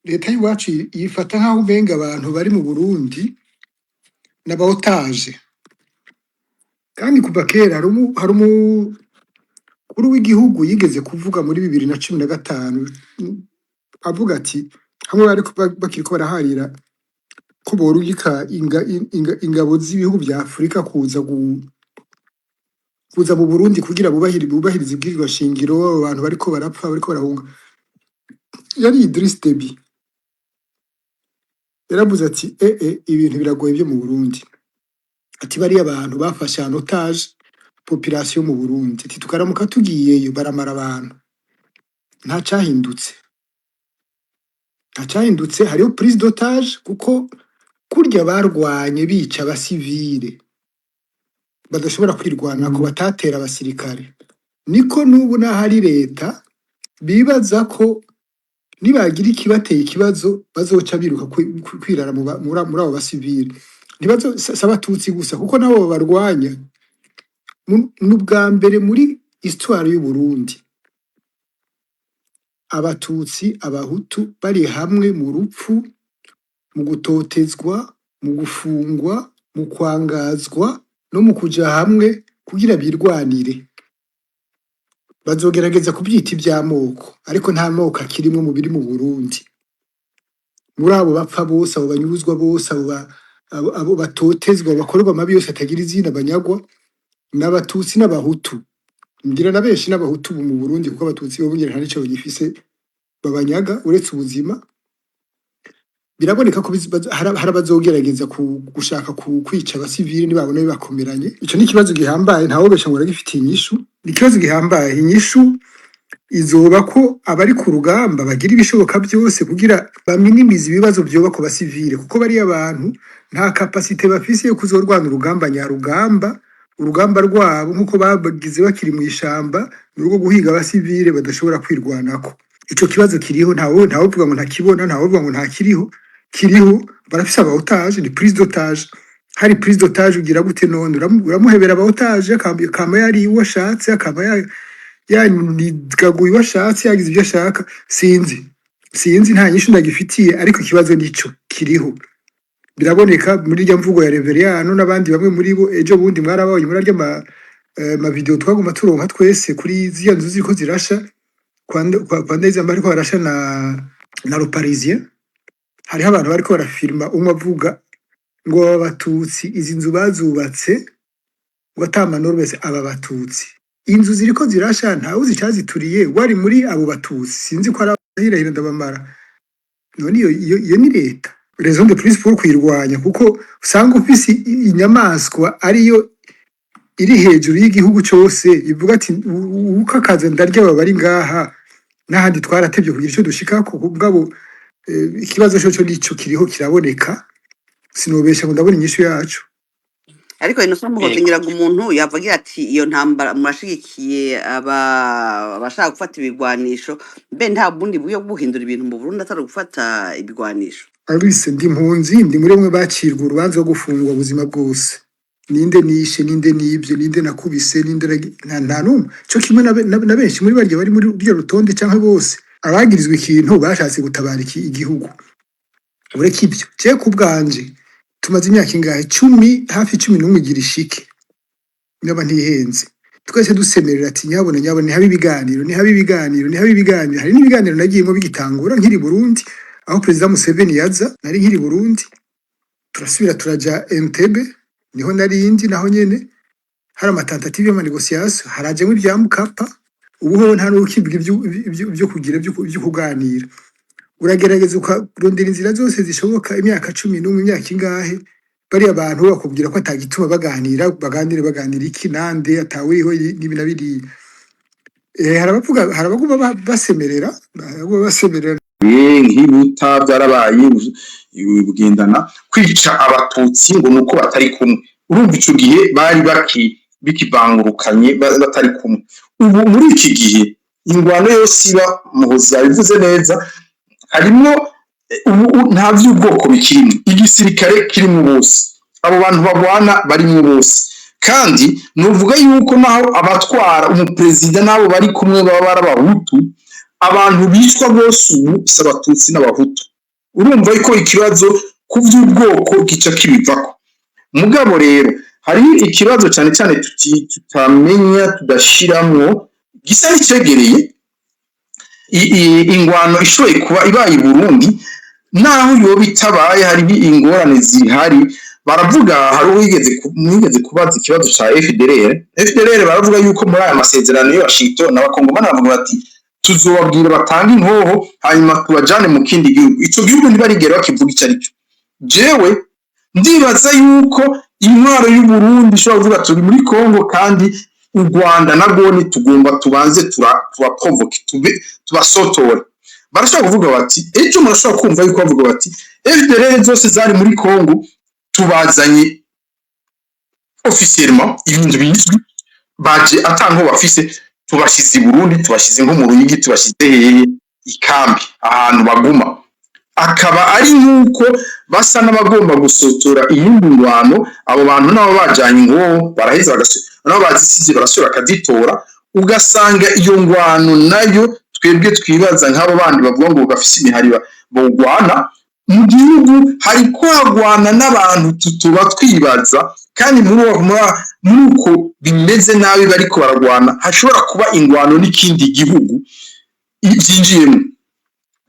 leta y'iwacu yifata nk'aho umenga abantu bari mu Burundi n'abaotaje, kandi kuva kera hari umukuru w'igihugu yigeze kuvuga muri 2015 avuga ati hamwe bari bakiriko baraharira ko borugika ingabo z'ibihugu vya Afrika kuza mu Burundi kugira bubahirize ibwirizwa shingiro, abantu bariko barapfa bariko barahunga. Yari Idriss Deby yaravuze ati ibintu biragoye byo mu Burundi, ati bari abantu bafashe en otage population mu Burundi, ati tukaramuka tugiyeyo baramara abantu. Nta cyahindutse, hariho prise d'otage kuko kurya barwanye bica abasivile badashobora kwirwana ko batatera abasirikare, niko n'ubu n'ahari leta bibaza ko nibagira ikibateye ikibazo bazoca biruka kwirara muri abo basivile. Ntibazo s'abatutsi gusa kuko nabo barwanya. N'ubwa mbere muri histoire y'u Burundi abatutsi abahutu bari hamwe mu rupfu, mu gutotezwa, mu gufungwa, mu kwangazwa no mu kuja hamwe kugira birwanire. Bazogerageza kubyita iby'amoko, ariko nta moko akirimwe mu biri mu Burundi. Muri abo bapfa bose, abo banyuzwa bose, abo batotezwa, bakorerwa amabi yose atagira izina, banyagwa n'abatutsi n'abahutu. Ngira na benshi n'abahutu mu Burundi kuko abatutsi bo ngira nta nico bagifise babanyaga uretse ubuzima. Biraboneka ko harabazogerageza gushaka kwica abasivili nibabona bibakomeranye. Ico ni kibazo gihambaye, ntawo besha ngo ragifitiye inyishu. Ni kibazo gihambaye, inyishu izoba ko abari ku rugamba bagira ibishoboka byose kugira baminimize ibibazo byoba ku basivile, kuko bari abantu nta capacité bafise yo kuzorwana urugamba nyarugamba urugamba rwabo nk'uko bagize bakiri mu ishamba mu rugo guhiga abasivile badashobora kwirwanako. Ico kibazo kiriho ntawe uvuga ngo ntakibona, ntawe uvuga ngo ntakiriho, kiriho. Barafise aba otage, ni prise d'otage. Hari prise d'otage ugira gute none uramuhebera aba otage akama yari washatse akaba yanigaguye washatse yagize ibyo ashaka, sinzi nta nyishu ndagifitiye, ariko ikibazo nico kiriho. Biraboneka muri rya mvugo ya Reveriyano n'abandi bamwe muri bo ejo bundi mwarabonye muri rya ma video twaguma turonka twese kuri ziya nzu ziriko zirasha kwanda izo bariko barasha na Le Parisien. Hariho abantu bariko barafilma umwe avuga ngo abatutsi izi nzu bazubatse ngo atamanoro bese aba batutsi, inzu ziriko zirasha ntawe uzicazituriye wari muri abo batutsi, sinzi ko arahirahira ndabamara. None iyo ni leta raison de plus pour kwirwanya, kuko usanga ufise inyamaswa ariyo iri hejuru y'igihugu cyose ivuga ati ukakaza ndarya baba bari ngaha n'ahandi twaratevye kugira ico dushikako. Kubwabo ikibazo cyo nico kiriho kiraboneka, sinobesha ngo ndabona inyishu yacu. ariko ino somo hotingiraga umuntu yavugira ati iyo ntambara murashigikiye abashaka gufata ibigwanisho, mbe nta bundi buryo bwo guhindura ibintu mu Burundi atari gufata ibigwanisho. Alise ndi impunzi, ndi muri mwe bacirwa urubanza rwo gufungwa ubuzima bwose, ninde nishe, ninde nibye, ninde nakubise, ninde nta numwe cyo kimwe na benshi muri barya bari muri ryo rutonde canke bose abagirizwe ikintu bashatse gutabara igihugu. Ureka ibyo je kubwanje tumaze imyaka ingahe 10 hafi 11 igira ishike nyaba ntihenze, twese dusemerera ati nyabone habe ibiganiro, ni habe ibiganiro. Hari n'ibiganiro nagiyemo bigitangura nkiri Burundi, aho President Museveni yaza nari nkiri Burundi, turasubira turaja Entebbe niho narindi naho nyene hari amatentative ya negociation, harajemo ibya Mukapa. Ubu nta n'ukibwa ibyo kugira byo kuganira, uragerageza ukarondera inzira zose zishoboka. Imyaka 11 imyaka ingahe bari abantu bakubwira ko atagituma baganire iki nande atawuriho nibi nabiri. Harabaguma basemerera nk'ibuta byarabaye bugendana kwica abatutsi ngo nuko batari kumwe. Urumva ico gihe bari bikibangurukanye batari kumwe. Ubu muri iki gihe ingwano yose iba muhoza bivuze neza, harimo nta by'ubwoko bikirimo, igisirikare kirimo bose, abo bantu babwana barimo bose, kandi nuvuga yuko naho abatwara umuperezida nabo bari kumwe baba barabahutu, abantu bicwa bose ubu s'abatutsi n'abahutu. Urumva ko ikibazo ku by'ubwoko gica kibivako. Mugabo rero hari ikibazo cyane cyane tutamenya tudashiramwo gisa n'icegereye ingwano ishoye kuba ibaye i Burundi, naho yoba itabaye hari ingorane zihari. Baravuga hari mwigeze kubaza ikibazo ca FDLR baravuga yuko muri aya masezerano yo Washington n'abakongomani bavuga bati tuzobabwira batanga inkoho hanyuma tubajane mu kindi gihugu. Ico gihugu ntibarigera bakivuga icyo aricyo. Jewe ndibaza yuko intwaro y'u Burundi ishobora kuvuga turi muri Kongo, kandi u Rwanda nagone tugomba tubanze tubaprovoke tubasotore. Barashobora kuvuga bati ejo murashobora kumva yuko bavuga bati FDLR zose zari muri Kongo tubazanye officiellement ibintu bizwi, baje atanko bafise, tubashize i Burundi, tubashize nko mu Ruyigi, tubashize ikambi ahantu baguma. Akaba ari nkuko basa n'abagomba gusotora iyindi ngwano. Abo bantu nabo bajanye ngo baraheza nabo bazisize barasura akazitora, ugasanga iyo ngwano nayo twebwe twibaza nk'abo bandi bavuga ngo gafise imihari bogwana mu gihugu, hari kwagwana n'abantu tutuba twibaza, kandi muri uko bimeze nabi bariko baragwana hashobora kuba ingwano n'ikindi gihugu byinjiyemo.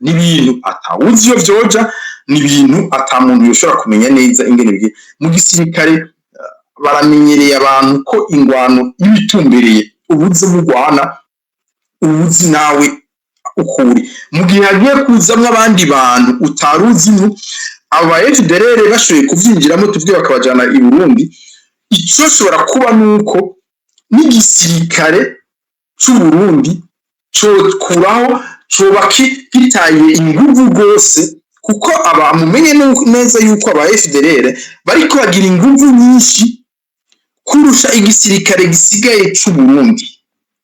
N'ibintu atawuzi iyo vyoja, n'ibintu ata muntu yoshobora kumenya neza ingene bigiye. Mu gisirikare baramenyereye abantu ko ingwano ibitumbereye ubuze mugwana ubuzi nawe ukuri. Mu gihe hagiye kuzamwo abandi bantu utaruzimwo, aba FDLR bashoboye kuvyinjiramo tuvuge bakabajana i Burundi, ico shobora kuba nuko n'igisirikare c'u Burundi cyo kuraho coba kitaye inguvu gose, kuko abamumenye neza yuko aba FDLR bariko bagira inguvu nyinshi kurusha igisirikare gisigaye c'u Burundi.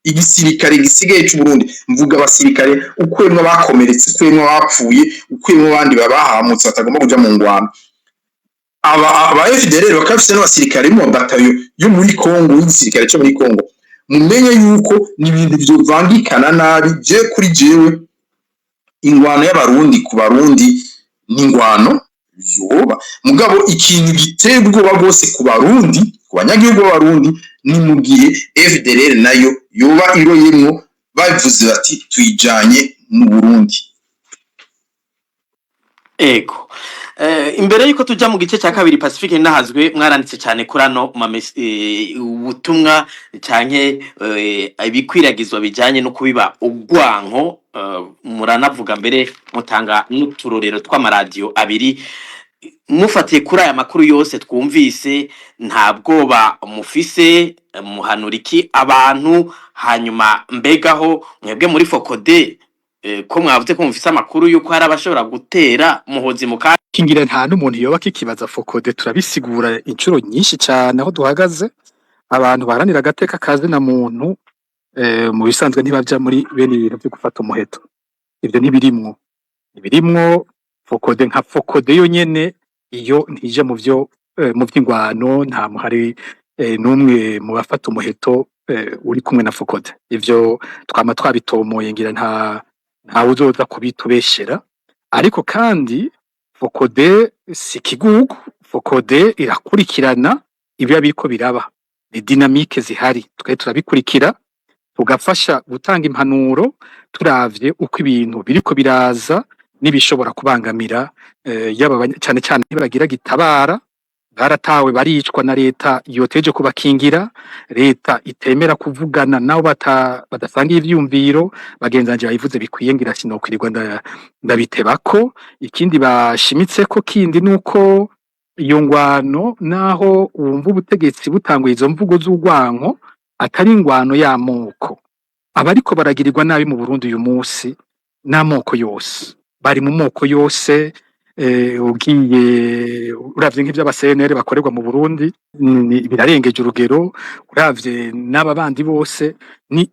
Igisirikare gisigaye c'u Burundi, mvuga abasirikare ukwemwe bakomeretse, ukwemwe bapfuye, ukwemwe abandi babahamutse batagomba kuja mu ngwano. Aba FDLR bakaba bafise n'abasirikare mu batayo yo muri Kongo, y'igisirikare cyo muri Kongo. Mumenye yuko ni ibintu vyovangikana nabi. Je kuri jewe ingwano y'abarundi ku barundi ni ingwano yoba mugabo ikintu giteye ubwoba bwose ku barundi, ku banyagihugu b'abarundi, ni mu gihe FDLR nayo yoba iroyemwo bavuze bati tuyijanye mu Burundi. Ego. Imbere yuko tuja mu gice cya kabiri Pacifique nahazwe mwaranditse cyane kuri ano ubutumwa canke ibikwiragizwa bijanye no kubiba ugwanko, muranavuga mbere mutanga n'uturorero tw'amaradiyo abiri. Mufatiye kuri aya makuru yose twumvise, nta bwoba mufise, muhanura iki abantu? Hanyuma mbegaho mwebwe muri Focode ko mwavuze ko mufise amakuru yuko hari abashobora gutera muhozi muka kingira nta n'umuntu yoba kikibaza Focode, turabisigura incuro nyinshi cyane aho duhagaze. Abantu baharanira agateka kazi na muntu mu bisanzwe ntibajya muri bene ibintu byo gufata umuheto, ibyo ntibirimwo. Focode nka Focode yo nyene iyo ntije mu by'ingwano, nta muhari n'umwe mu bafata umuheto uri kumwe na Focode. Ivyo twama twabitomoye, ngira nta uzoza kubitubeshera. Ariko kandi Focode si kigugu, Focode irakurikirana ibyo biriko biraba, ni dynamique zihari, twe turabikurikira tugafasha gutanga impanuro turavye uko ibintu biriko biraza nibishobora kubangamira yaba cyane cyane baragira gitabara, baratawe baricwa na leta yoteje kubakingira, leta itemera kuvugana nabo badasanga ivyumviro. Bagenzanje bayivuze bikwiye, ngira sinokwirirwa ndabitebako. Ikindi bashimitse ko kindi nuko iyo ngwano naho wumva ubutegetsi butanguye izo mvugo z'ugwanko atari ingwano y'amoko. Abariko baragirirwa nabi mu Burundi uyu munsi n'amoko yose, bari mu moko yose. Ugiye uravye nk'ivy'abasenere bakorerwa mu Burundi birarengeje urugero. Uravye n'aba bandi bose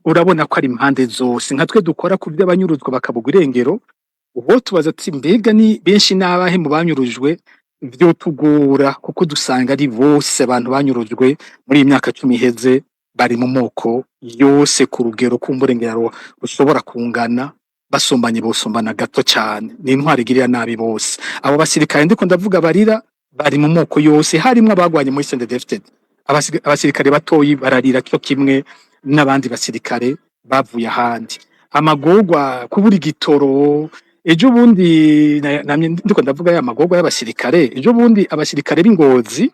urabona ko ari impande zose. Nka twe dukora ku by'abanyuruzwa bakabugwa irengero, uwo tubaza ati mbega ni benshi n'abahe mu banyurujwe, byo tugura kuko dusanga ari bose abantu banyurujwe muri imyaka 10 iheze bari mu moko yose ku rugero kumburengero ushobora kungana, basombanye bosombana gato cyane. Ni intwari igirira nabi bose. Abo basirikare ndiko ndavuga barira bari mu moko yose, harimo abagwanye muri CNDD-FDD. Abasirikare batoyi bararira cyo kimwe n'abandi basirikare bavuye ahandi. Amagorwa kubura igitoro, ejo bundi namye ndiko ndavuga ya magorwa y'abasirikare. Ejo bundi abasirikare b'Ingozi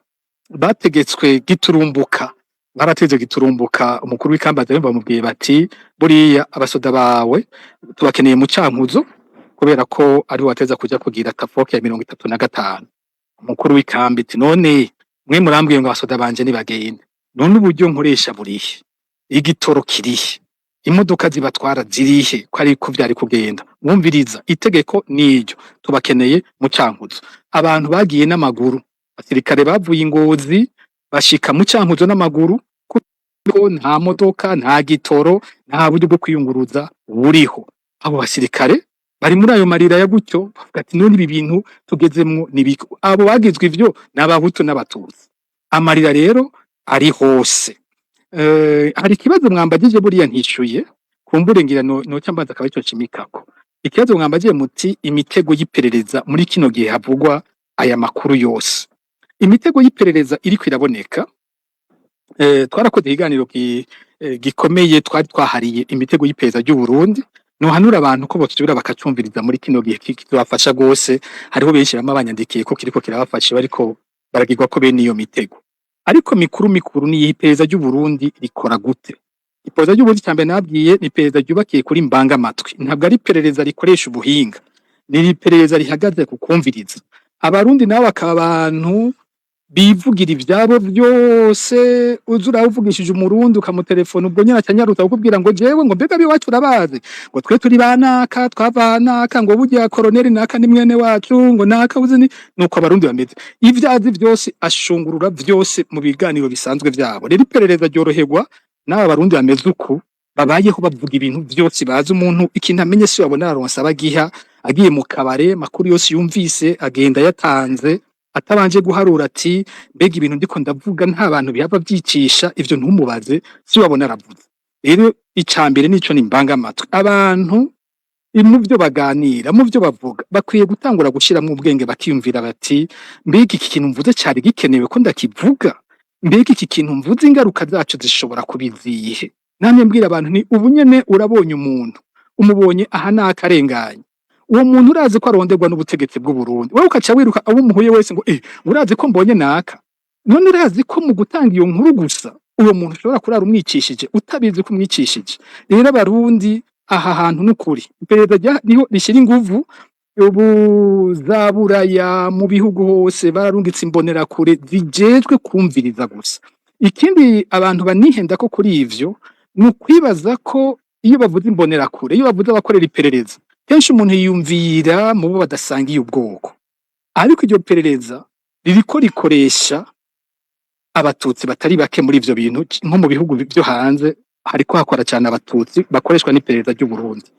bategetswe giturumbuka, barateze giturumbuka. Umukuru w'ikambaza bamubwiye bati buriya abasoda bawe tubakeneye mu Cankuzo kubera ko ari wateza kuja kugira tafoke ya 35. Umukuru w'ikambi ati none mwe murambwiye ngo abasoda banje nibagende, none uburyo nkoresha burihe, igitoro kirihe, imodoka zibatwara zirihe, ko ari ko byari kugenda. Mwumviriza itegeko niryo, tubakeneye mu Cankuzo. Abantu bagiye n'amaguru, abasirikare bavuye Ingozi bashika mu Cankuzo n'amaguru kuko nta modoka, nta gitoro, nta buryo bwo kwiyunguruza buriho. Abo basirikare bari muri ayo marira ya gutyo, bavuga ati none ibi bintu tugezemwo nibiko. Abo bagizwe ivyo n'abahutu n'abatutsi. Amarira rero ari hose. Hari kibazo mwambagije buriya ntishuye, kumbure ngira no cyambaza akaba cyo cimikako. Ikibazo mwambagije muti imitego y'iperereza muri kino gihe havugwa aya makuru yose. Imitego y'iperereza iri kwiraboneka. Twarakoze ikiganiro gikomeye twari twahariye imitego y'iperereza ry'u Burundi. No hanura abantu ko bosubira bakacumviriza muri kino gihe kizabafasha gose. Hariho benshi bama banyandikiye ko kiriko kirabafasha, bariko baragirwa ko bene iyo mitego. Ariko mikuru ni iperereza ry'u Burundi rikora gute? Iperereza ry'u Burundi cyambe nabwiye ni iperereza ryubakiye kuri mbanga matwi. Ntabwo ari iperereza rikoresha ubuhinga, ni iperereza rihagaze ku kumviriza. Abarundi nabo bakaba abantu bivugira ivyabo byose, uza urawuvugishije umurundi ukamutelefona ubwo nyene acanyaruta kukubwira ngo jewe ngo mbega biwacu urabazi ngo twe turi banaka twavanaka ngo burya koroneli naka ni mwene wacu ngo naka uzi ni nuko abarundi bameze ivyazi byose ashungurura byose mu biganiro bisanzwe vyabo. Rero iperereza ryoroherwa n'aba barundi bameze uku babayeho bavuga ibintu byose bazi. Umuntu ikintu amenye si wabona aronsa abagiha agiye mu kabare makuru yose yumvise agenda yatanze atabanje guharura ati mbega ibintu ndiko ndavuga nta bantu bihava byicisha ivyo ntumubaze si wabona aravuze. Rero icambere nico nimbanga amatwi abantu mu byo baganira mu byo bavuga bakwiye gutangura gushiramwo ubwenge bakiyumvira bati mbega iki kintu mvuze cyari gikenewe ko ndakivuga, mbega iki kintu mvuze ingaruka zacu zishobora kubizihe. Namwe mbwira abantu ni ubunyene urabonye umuntu umubonye aha nakarenganye uwo muntu urazi ko aronderwa n'ubutegetsi bw'u Burundi wowe ukaca wiruka abo muhuye wese ngo urazi ko mbonye naka none urazi ko mu gutanga iyo nkuru gusa uwo muntu ushobora kurara umwicishije utabizi ko umwicishije. Rero abarundi aha hantu n'ukuri iperereza niho rishyira inguvu ubu zaburaya mu bihugu hose bararungitse imbonera kure zijejwe kumviriza gusa. Ikindi abantu banihenda ko kuri ivyo ni ukwibaza ko iyo bavuze imbonera kure iyo bavuze abakorera iperereza kenshi umuntu yiyumvira mu bo badasangiye ubwoko, ariko iryo perereza ririko rikoresha abatutsi batari bake muri ivyo bintu nko mu bihugu byo hanze hariko hakora cyane abatutsi bakoreshwa n'iperereza ry'u Burundi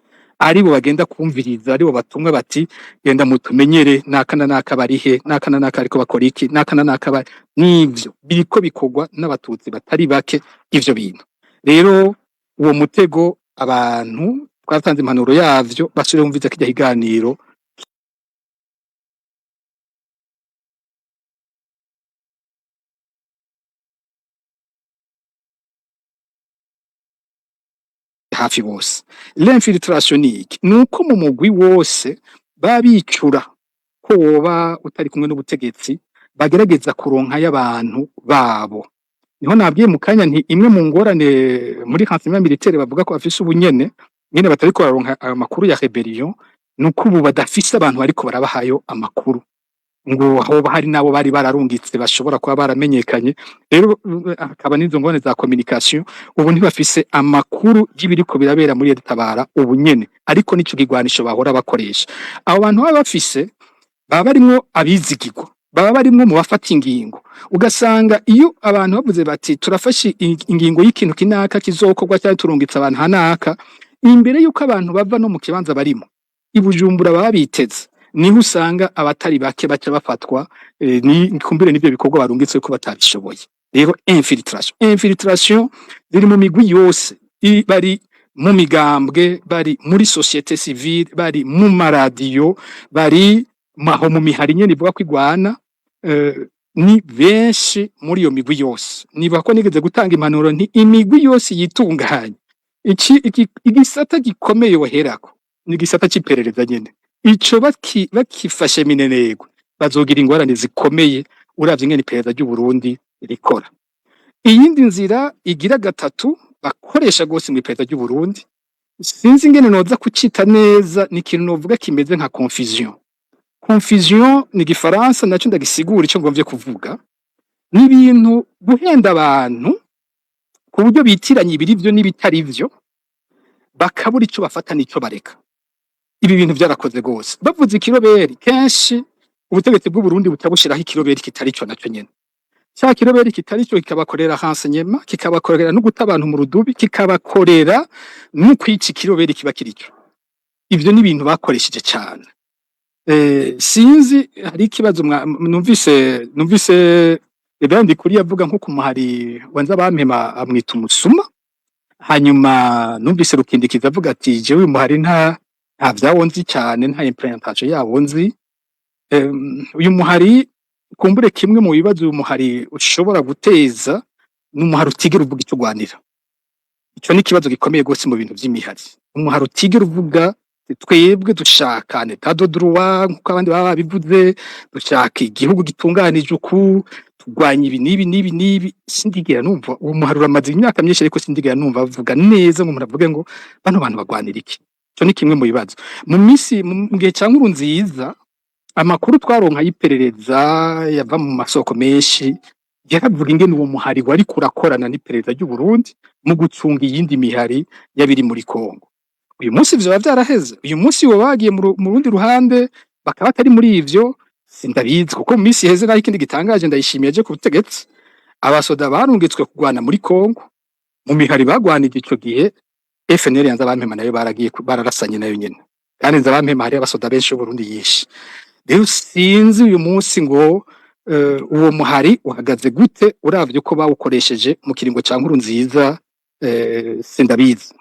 aribo bagenda kumviriza aribo batumwe bati genda mutumenyere nakana nakabarihe nakana naka ariko bakora iki nakana naka n'ivyo biriko bikogwa n'abatutsi batari bake ivyo bintu. Rero uwo mutego abantu twatanze impanuro yavyo basubire bumviza kijya higaniro hafi bose. L'infiltrationique nuko mu mugwi wose babicura ko woba utari kumwe n'ubutegetsi bagerageza kuronka y'abantu babo. Niho nabwiye mu kanya nti imwe mu ngorane muri renseignement militaire bavuga ko bafise ubunyene nyene batari ko baronka amakuru ya rebellion nuko ubu badafise abantu bariko barabahayo amakuru ngo aho hari nabo bari bararungitse bashobora kuba baramenyekanye. Rero akaba nizo ngone za communication ubu ntibafise amakuru y'ibiriko birabera muri Tabara ubu nyene, ariko nico gigwanisho bahora bakoresha. Abo bantu baba bafise baba barimwo abizigirwa baba barimwo mu bafata ingingo, ugasanga iyo abantu bavuze bati turafashe ingingo y'ikintu kinaka kizokorwa cyangwa turungitse abantu hanaka imbere yuko abantu bava no mu kibanza barimo ibujumbura baba biteze niho usanga abatari bake baca bafatwa ni kumbire nivyo bikorwa barungitse ko batabishoboye. Rero infiltration ziri mu migwi yose bari mu migambwe bari muri societe civile bari mu maradiyo bari maho mu mihari nyene ivuga kwigwana ni benshi muri iyo migwi yose. Niba ko nigeze gutanga impanuro nti imigwi yose yitunganye igisata gikomeye woherako ni gisata c'iperereza nyene ico bakifashe minenego bazogira ingorane zikomeye uravye ingene iperereza ry'u Burundi rikora. Iyindi nzira igira gatatu bakoresha gose mu iperereza ry'u Burundi sinzi ingene noza kucita neza ni ikintu novuga kimeze nka confusion. Confusion ni gifaransa naco ndagisigura ico ngomvye kuvuga ni ibintu guhenda abantu ku buryo bitiranye ibiri byo n'ibitari byo bakabura ico bafata nico bareka. Ibi bintu byarakoze gose bavuze ikiroberi kenshi ubutegetsi bw'u Burundi butabushiraho ikiroberi kitari cyo naco nyene cya kiroberi kitari cyo kikabakorera renseignement kikabakorera no guta abantu mu rudubi kikabakorera no kwica ikiroberi kiba kirico. Ivyo ni ibintu bakoresheje cyane. Sinzi hari ikibazo numvise ebandi kuri yavuga nko kumuhari wanza bampema amwita umusuma hanyuma numvise rukindikiza avuga ati jewe umuhari nta vyawonzi cyane nta implementation yawonzi. Uyu muhari kumbure kimwe mu bibazo uyu muhari ushobora guteza n'umuhari utigera uvuga icyo gwanira. Ico ni kibazo gikomeye gose mu bintu by'imihari. Umuhari utigera uvuga twebwe dushaka n'etat de droit nkuko abandi baba bivuze dushaka igihugu gitunganije uku tugwanya ibi nibi sindigera numva uwo muhari uramaze imyaka myinshi ariko sindigera numva avuga neza ngo muravuge ngo bano bantu bagwanira iki. Ico ni kimwe mu bibazo mu misi mu gihe cya Nkurunziza amakuru twaronka y'iperereza yava mu masoko menshi yaravuga ingene uwo muhari wari kurakorana n'iperereza ry'u Burundi mu gucunga iyindi mihari yabiri muri Kongo. Uyu munsi vyoba vyaraheze, uyu munsi wo bagiye mu rundi ruhande bakaba atari muri ivyo sindabizi, kuko mu minsi iheze naho ikindi gitangaje ndayishimiye aje ku butegetsi, abasoda barungitswe kugwana muri Kongo mu mihari bagwanije ico gihe. FNL yanze abampema nayo baragiye bararasanye nayo nyene, kandi nza abampema hari abasoda benshi b'u Burundi yishe. Rero sinzi uyu munsi ngo uwo muhari uhagaze gute uravye ko bawukoresheje mu kiringo ca Nkurunziza. Sindabizi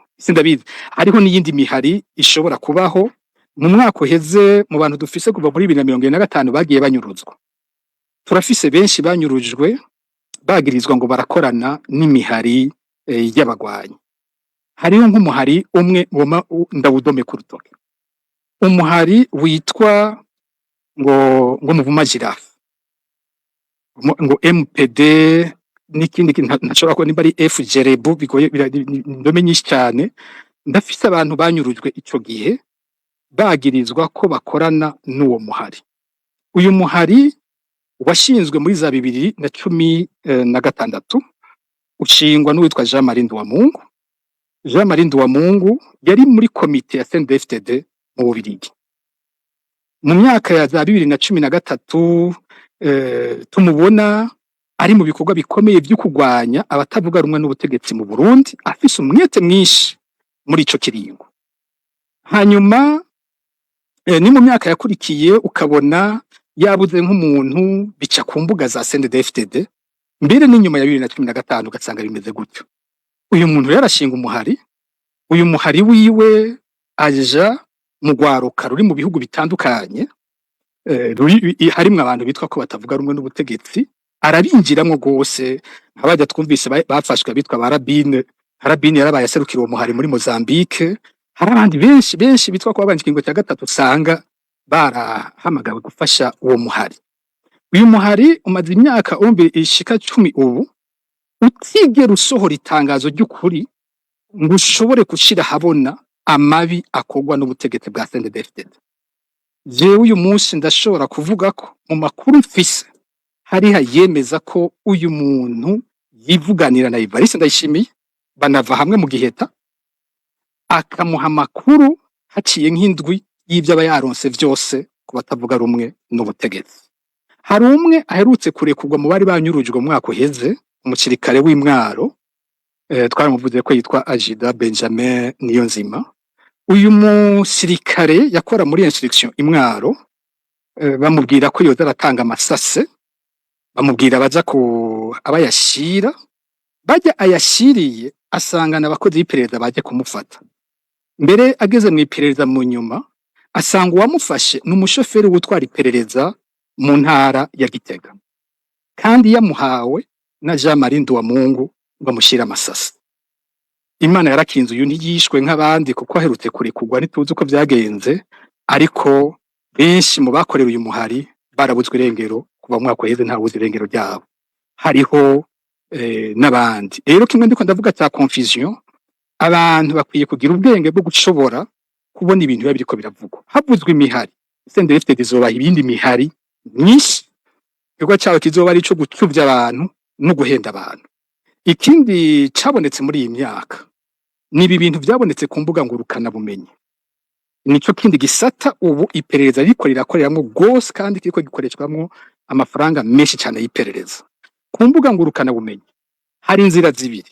hariho n'iyindi mihari ishobora kubaho mu mwaka uheze. Mu bantu dufise kuva muri 2025 bagiye banyuruzwa, turafise benshi banyurujwe bagirizwa ngo barakorana n'imihari y'abagwanyi. Hariho nk'umuhari umwe ndawudome ku rutoke, umuhari witwa ngo Muvuma Giraffe, ngo MPD n'ikindi ntashobora ko nimba ari FGRB, bigoye ndome nyinshi cyane. Ndafise abantu banyurujwe ico gihe bagirizwa ko bakorana n'uwo muhari. Uyu muhari washinzwe muri za 2016 ushingwa n'uwitwa Jean Marie Nduwamungu. Jean Marie Nduwamungu yari muri komite ya CNDD-FDD mu Bubiligi. Mu myaka ya za 2013 tumubona ari mu bikorwa bikomeye byo kugwanya abatavuga rumwe n'ubutegetsi mu Burundi, afise umwete mwinshi muri ico kiringo. Hanyuma ni mu myaka yakurikiye ukabona yabuze nk'umuntu bica ku mbuga za CNDD-FDD, mbere n'inyuma ya 2015 ugasanga bimeze gutyo. Uyu muntu yarashinga umuhari, uyu muhari wiwe aja mu gwaruka ruri mu bihugu bitandukanye, harimwo abantu bitwa ko batavuga rumwe n'ubutegetsi, arabinjiramwo gose. Nk'abajya twumvise bafashwe bitwa Barabine, Harabine yarabaye aserukira uwo muhari muri Mozambique. Hari abandi benshi bitwa ko babanje ikingo cya gatatu usanga barahamagawe gufasha uwo muhari. Uyu muhari umaze imyaka ishika 10 ubu utigera usohora itangazo ry'ukuri ngo ushobore gushira habona amabi akogwa n'ubutegetsi bwa CNDD-FDD. Jewe uyu munsi ndashobora kuvuga ko mu makuru mfise hari hayemeza ko uyu muntu yivuganira na Evariste Ndayishimiye, banava hamwe mu Giheta, akamuha makuru haciye nk'indwi y'ivyo aba yaronse vyose ku batavuga rumwe n'ubutegetsi. Hari umwe aherutse kurekurwa mu bari banyurujwe mu mwaka uheze, umusirikare w'Imwaro, twaramuvuze ko yitwa Ajida Benjamin Niyonzima. Uyu musirikare yakora muri instruction Imwaro, bamubwira ko yoza aratanga amasase, bamubwira baza ko abayashira, bajya ayashiriye asangana abakozi b'iperereza baje kumufata. Mbere ageze mu iperereza mu nyuma asanga uwamufashe n'umushoferi w'utwara iperereza mu ntara ya Gitega, kandi yamuhawe na Jean Marie Nduwamungu bamushira amasasi. Imana yarakinze uyu ntiyishwe nk'abandi kuko aherutse kurekurwa, ntituzi uko vyagenze, ariko benshi mu bakorera uyu muhari barabuzwe irengero. Kuva mu mwaka uheze nta wuzi irengero ryabo. Hariho n'abandi. Rero kimwe ndiko ndavuga cya confusion, abantu bakwiye kugira ubwenge bwo gushobora kubona ibintu biba biriko biravugwa. Havuzwe imihari, CNDD-FDD izoba ibindi mihari myinshi, igikorwa cyawe kizoba ari ico gucuvya abantu no guhenda abantu. Ikindi cabonetse muri iyi myaka ni ibi bintu vyabonetse ku mbuga ngurukana bumenyi. Nico kindi gisata ubu iperereza riko rirakoreramwo gose, kandi kiriko gikoreshwamwo amafaranga menshi cyane y'iperereza. Ku mbuga ngurukana bumenyi hari inzira zibiri.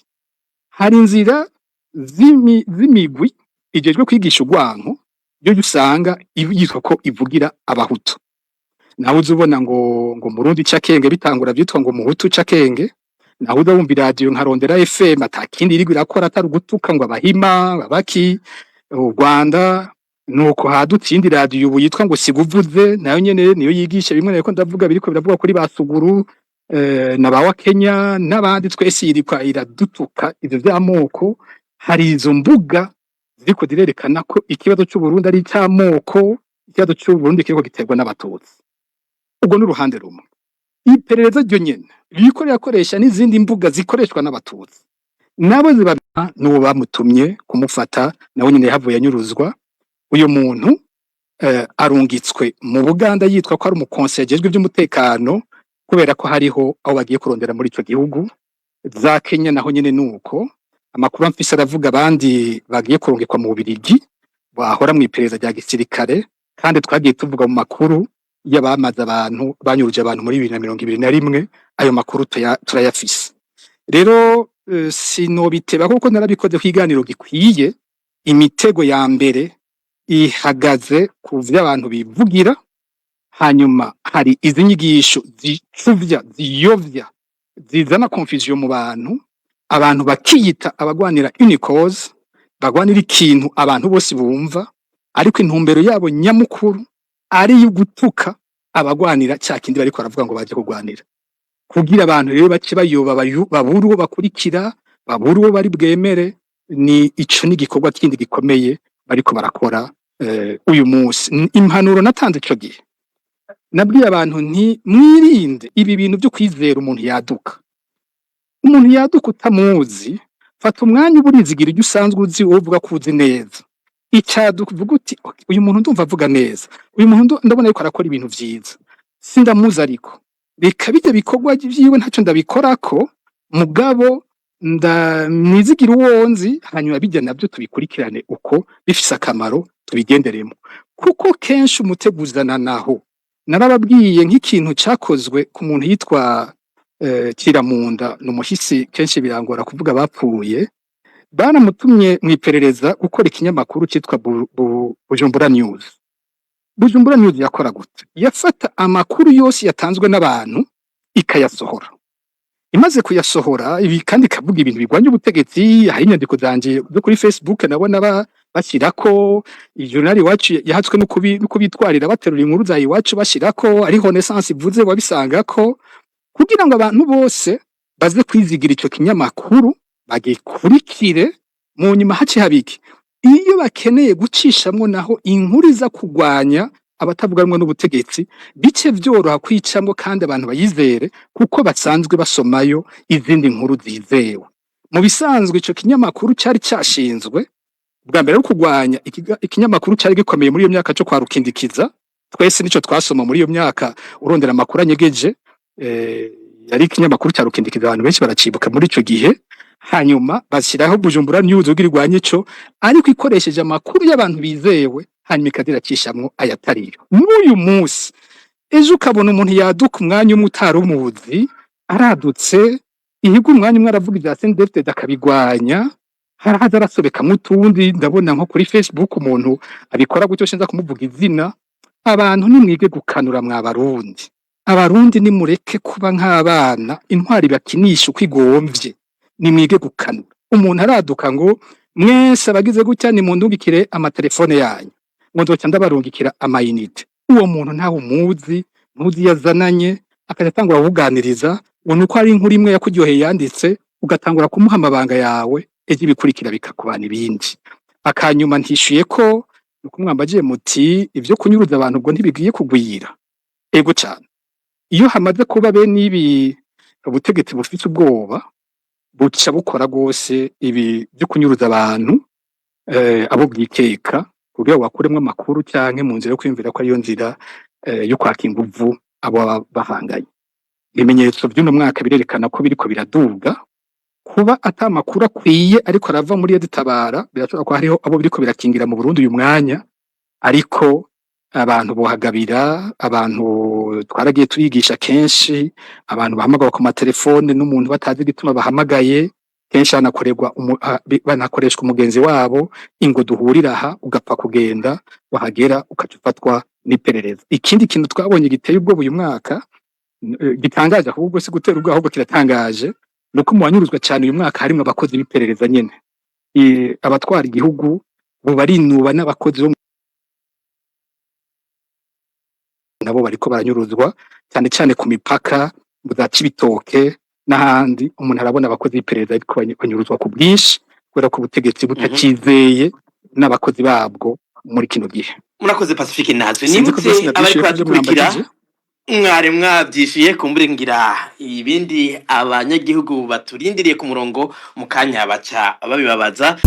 Hari inzira z'imigwi ijejwe kwigisha urwanko, byo usanga yitwa ko ivugira abahutu. Naho uzubona ngo Murundi cakenge bitangura byitwa ngo Muhutu cakenge, naho uzumva radio nka Rondera FM atakindi iri irakora atari gutuka ngo abahima babaki u Rwanda. Nuko hadutse indi radio ubu yitwa ngo Siguvuze, nayo nyene niyo yigisha bimwe ariko ndavuga biriko biravuga kuri Basuguru na bawa Kenya n'abandi, twese yirikwa iradutuka ivyo vy'amoko. Hari izo mbuga ziriko direrekana ko ikibazo cy'u Burundi ari cy'amoko, ikibazo cy'u Burundi kiriko giterwa n'abatutsi. Ubwo n'uruhande rumwe. Iperereza ryo nyene riko rirakoresha n'izindi mbuga zikoreshwa n'abatutsi, nabo zibabana n'uwo bamutumye kumufata, nawe nyene yahavuye anyuruzwa. Uyu muntu arungitswe mu Buganda yitwa ko ari umukonseje ajejwe iby'umutekano kubera ko hariho aho bagiye kurondera muri ico gihugu. Za Kenya naho nyene nuko amakuru amfise aravuga abandi bagiye kurungikwa mu Bubiligi bahora mu iperereza rya gisirikare, kandi twagiye tuvuga mu makuru y'abamaze abantu banyuruje abantu muri 2021. Ayo makuru turayafise. Rero sinobiteba kuko narabikoze kwiganiro gikwiye. Imitego ya mbere ihagaze ku vy'abantu bivugira, hanyuma hari izi nyigisho zicuvya ziyovya zizana confusion mu bantu, abantu bakiyita abagwanira une cause, bagwanira ikintu abantu bose bumva, ariko intumbero yabo nyamukuru ari gutuka abagwanira cya kindi bariko baravuga ngo baje kugwanira, kugira abantu rero bace bayoba babura uwo bakurikira, babura uwo bari bwemere. Ni ico ni gikorwa kindi gikomeye bariko barakora uyu munsi. Impanuro natanze ico gihe, nabwiye abantu nti mwirinde ibi bintu byo kwizera umuntu yaduka. Umuntu yaduka utamuzi, fata umwanya uburizigira ibyo usanzwe uzi, uvuga ko uzi neza icyaduka, uvuga uti uyu muntu ndumva avuga neza, uyu muntu ndabona yuko arakora ibintu vyiza, sindamuzi ariko reka bijya bikorwa vyiwe ntacyo ndabikorako, mugabo nizigira uwonzi, hanyuma bijya nabyo tubikurikirane uko bifise akamaro tubigenderemo. Kuko kenshi umuteguzana naho narababwiye nk'ikintu cyakozwe ku muntu yitwa Kiramunda n'umuhisi, kenshi birangora kuvuga bapfuye. Baramutumye mu iperereza gukora ikinyamakuru cyitwa Bujumbura News. Bujumbura News yakora gute? Yafata amakuru yose yatanzwe n'abantu ikayasohora. Imaze kuyasohora ibi kandi kavuga ibintu bigwanye ubutegetsi. Hari inyandiko zanje zo kuri Facebook nabona bashyirako journal iwacu yahatswe no kubitwarira baterura inkuru za iwacu bashyirako ari Renaissance ivuze wabisangako, kugira ngo abantu bose baze kwizigira icyo kinyamakuru bagikurikire. Mu nyuma haci habiki iyo bakeneye gucishamwo naho inkuru iza kugwanya abatavuga rumwe n'ubutegetsi, bice vyoroha kwicamwo kandi abantu bayizere kuko basanzwe basomayo izindi nkuru zizewe. Mu bisanzwe ico kinyamakuru cyari cyashinzwe bwa mbere yo kugwanya ikinyamakuru cyari gikomeye muri iyo myaka cyo kwa Rukindikiza. Twese nico twasoma muri iyo myaka urondera amakuru anyegeje. Yari ikinyamakuru cya Rukindikiza, abantu benshi baracibuka muri ico gihe. Hanyuma bashyiraho Bujumbura News ugirwanye cyo ariko ikoresheje amakuru y'abantu bizewe, hanyuma ikadiracishamwo ayatariyo. Muri uyu munsi ejo ukabona umuntu yaduka umwanya umwe utarumuzi aradutse, ihiga umwanya umwe aravuga ibya Sendefted akabigwanya, harahaza arasobeka mutundi. Ndabona nko kuri Facebook umuntu abikora gutyo shenza kumuvuga izina. Abantu nimwige gukanura mwabarundi, abarundi nimureke kuba nk'abana intwari bakinisha uko igomvye, nimwige gukanura. Umuntu araduka ngo mwese abagize gutya ni mundungikire amatelefone yanyu, ngo nzoca ndabarungikira amayinite. Uwo muntu ntaho umuzi, ntuzi yazananye, akatangura kuganiriza ngo nuko ari inkuru imwe yakuryoheye yanditse, ugatangura kumuha amabanga yawe, ejo bikurikira bikakubana ibindi. Akanyuma ntishuye ko nuko mwambagiye muti ivyo kunyuruza abantu ubwo ntibigiye kugwira. Ego cyane, iyo hamaze kuba bene ibi ubutegetsi bufite ubwoba buca bukora gose ibi byo kunyuruza abantu abo bwikeka kugira wakuremwe amakuru cyanke mu nzira yo kwimvira ko ariyo nzira yo kwaka inguvu abo bahanganye. Ibimenyetso by'uno mwaka birerekana ko biriko biraduga, kuba atamakuru akwiye ariko arava muri Editabara. Birashobora ko hariho abo biriko birakingira mu Burundi uyu mwanya, ariko abantu bohagabira. Abantu twaragiye turigisha kenshi, abantu bahamagara ku matelefone n'umuntu batazi gituma bahamagaye, kenshi banakoreshwa umugenzi wabo ingo duhurira aha, ugapfa kugenda wahagera ukacufatwa n'iperereza. Ikindi kintu twabonye giteye ubwo uyu mwaka gitangaje, ahubwo si gutera ubwo ahubwo kiratangaje, nuko mu banyuruzwa cyane uyu mwaka harimo abakozi b'iperereza nyene. Abatwara igihugu bo barinuba n'abakozi bo nabo bariko baranyuruzwa cyane cyane ku mipaka za Cibitoke n'ahandi. Umuntu arabona abakozi b'iperereza ariko banyuruzwa ku bwinshi kubera ko ubutegetsi butakizeye n'abakozi babwo muri kino gihe. Murakoze Pacifique Nazwe, nimutse abariko baradukurikira mware mwabyishiye kumbure ngira ibindi abanyagihugu baturindiriye ku murongo mu kanya baca babibabaza.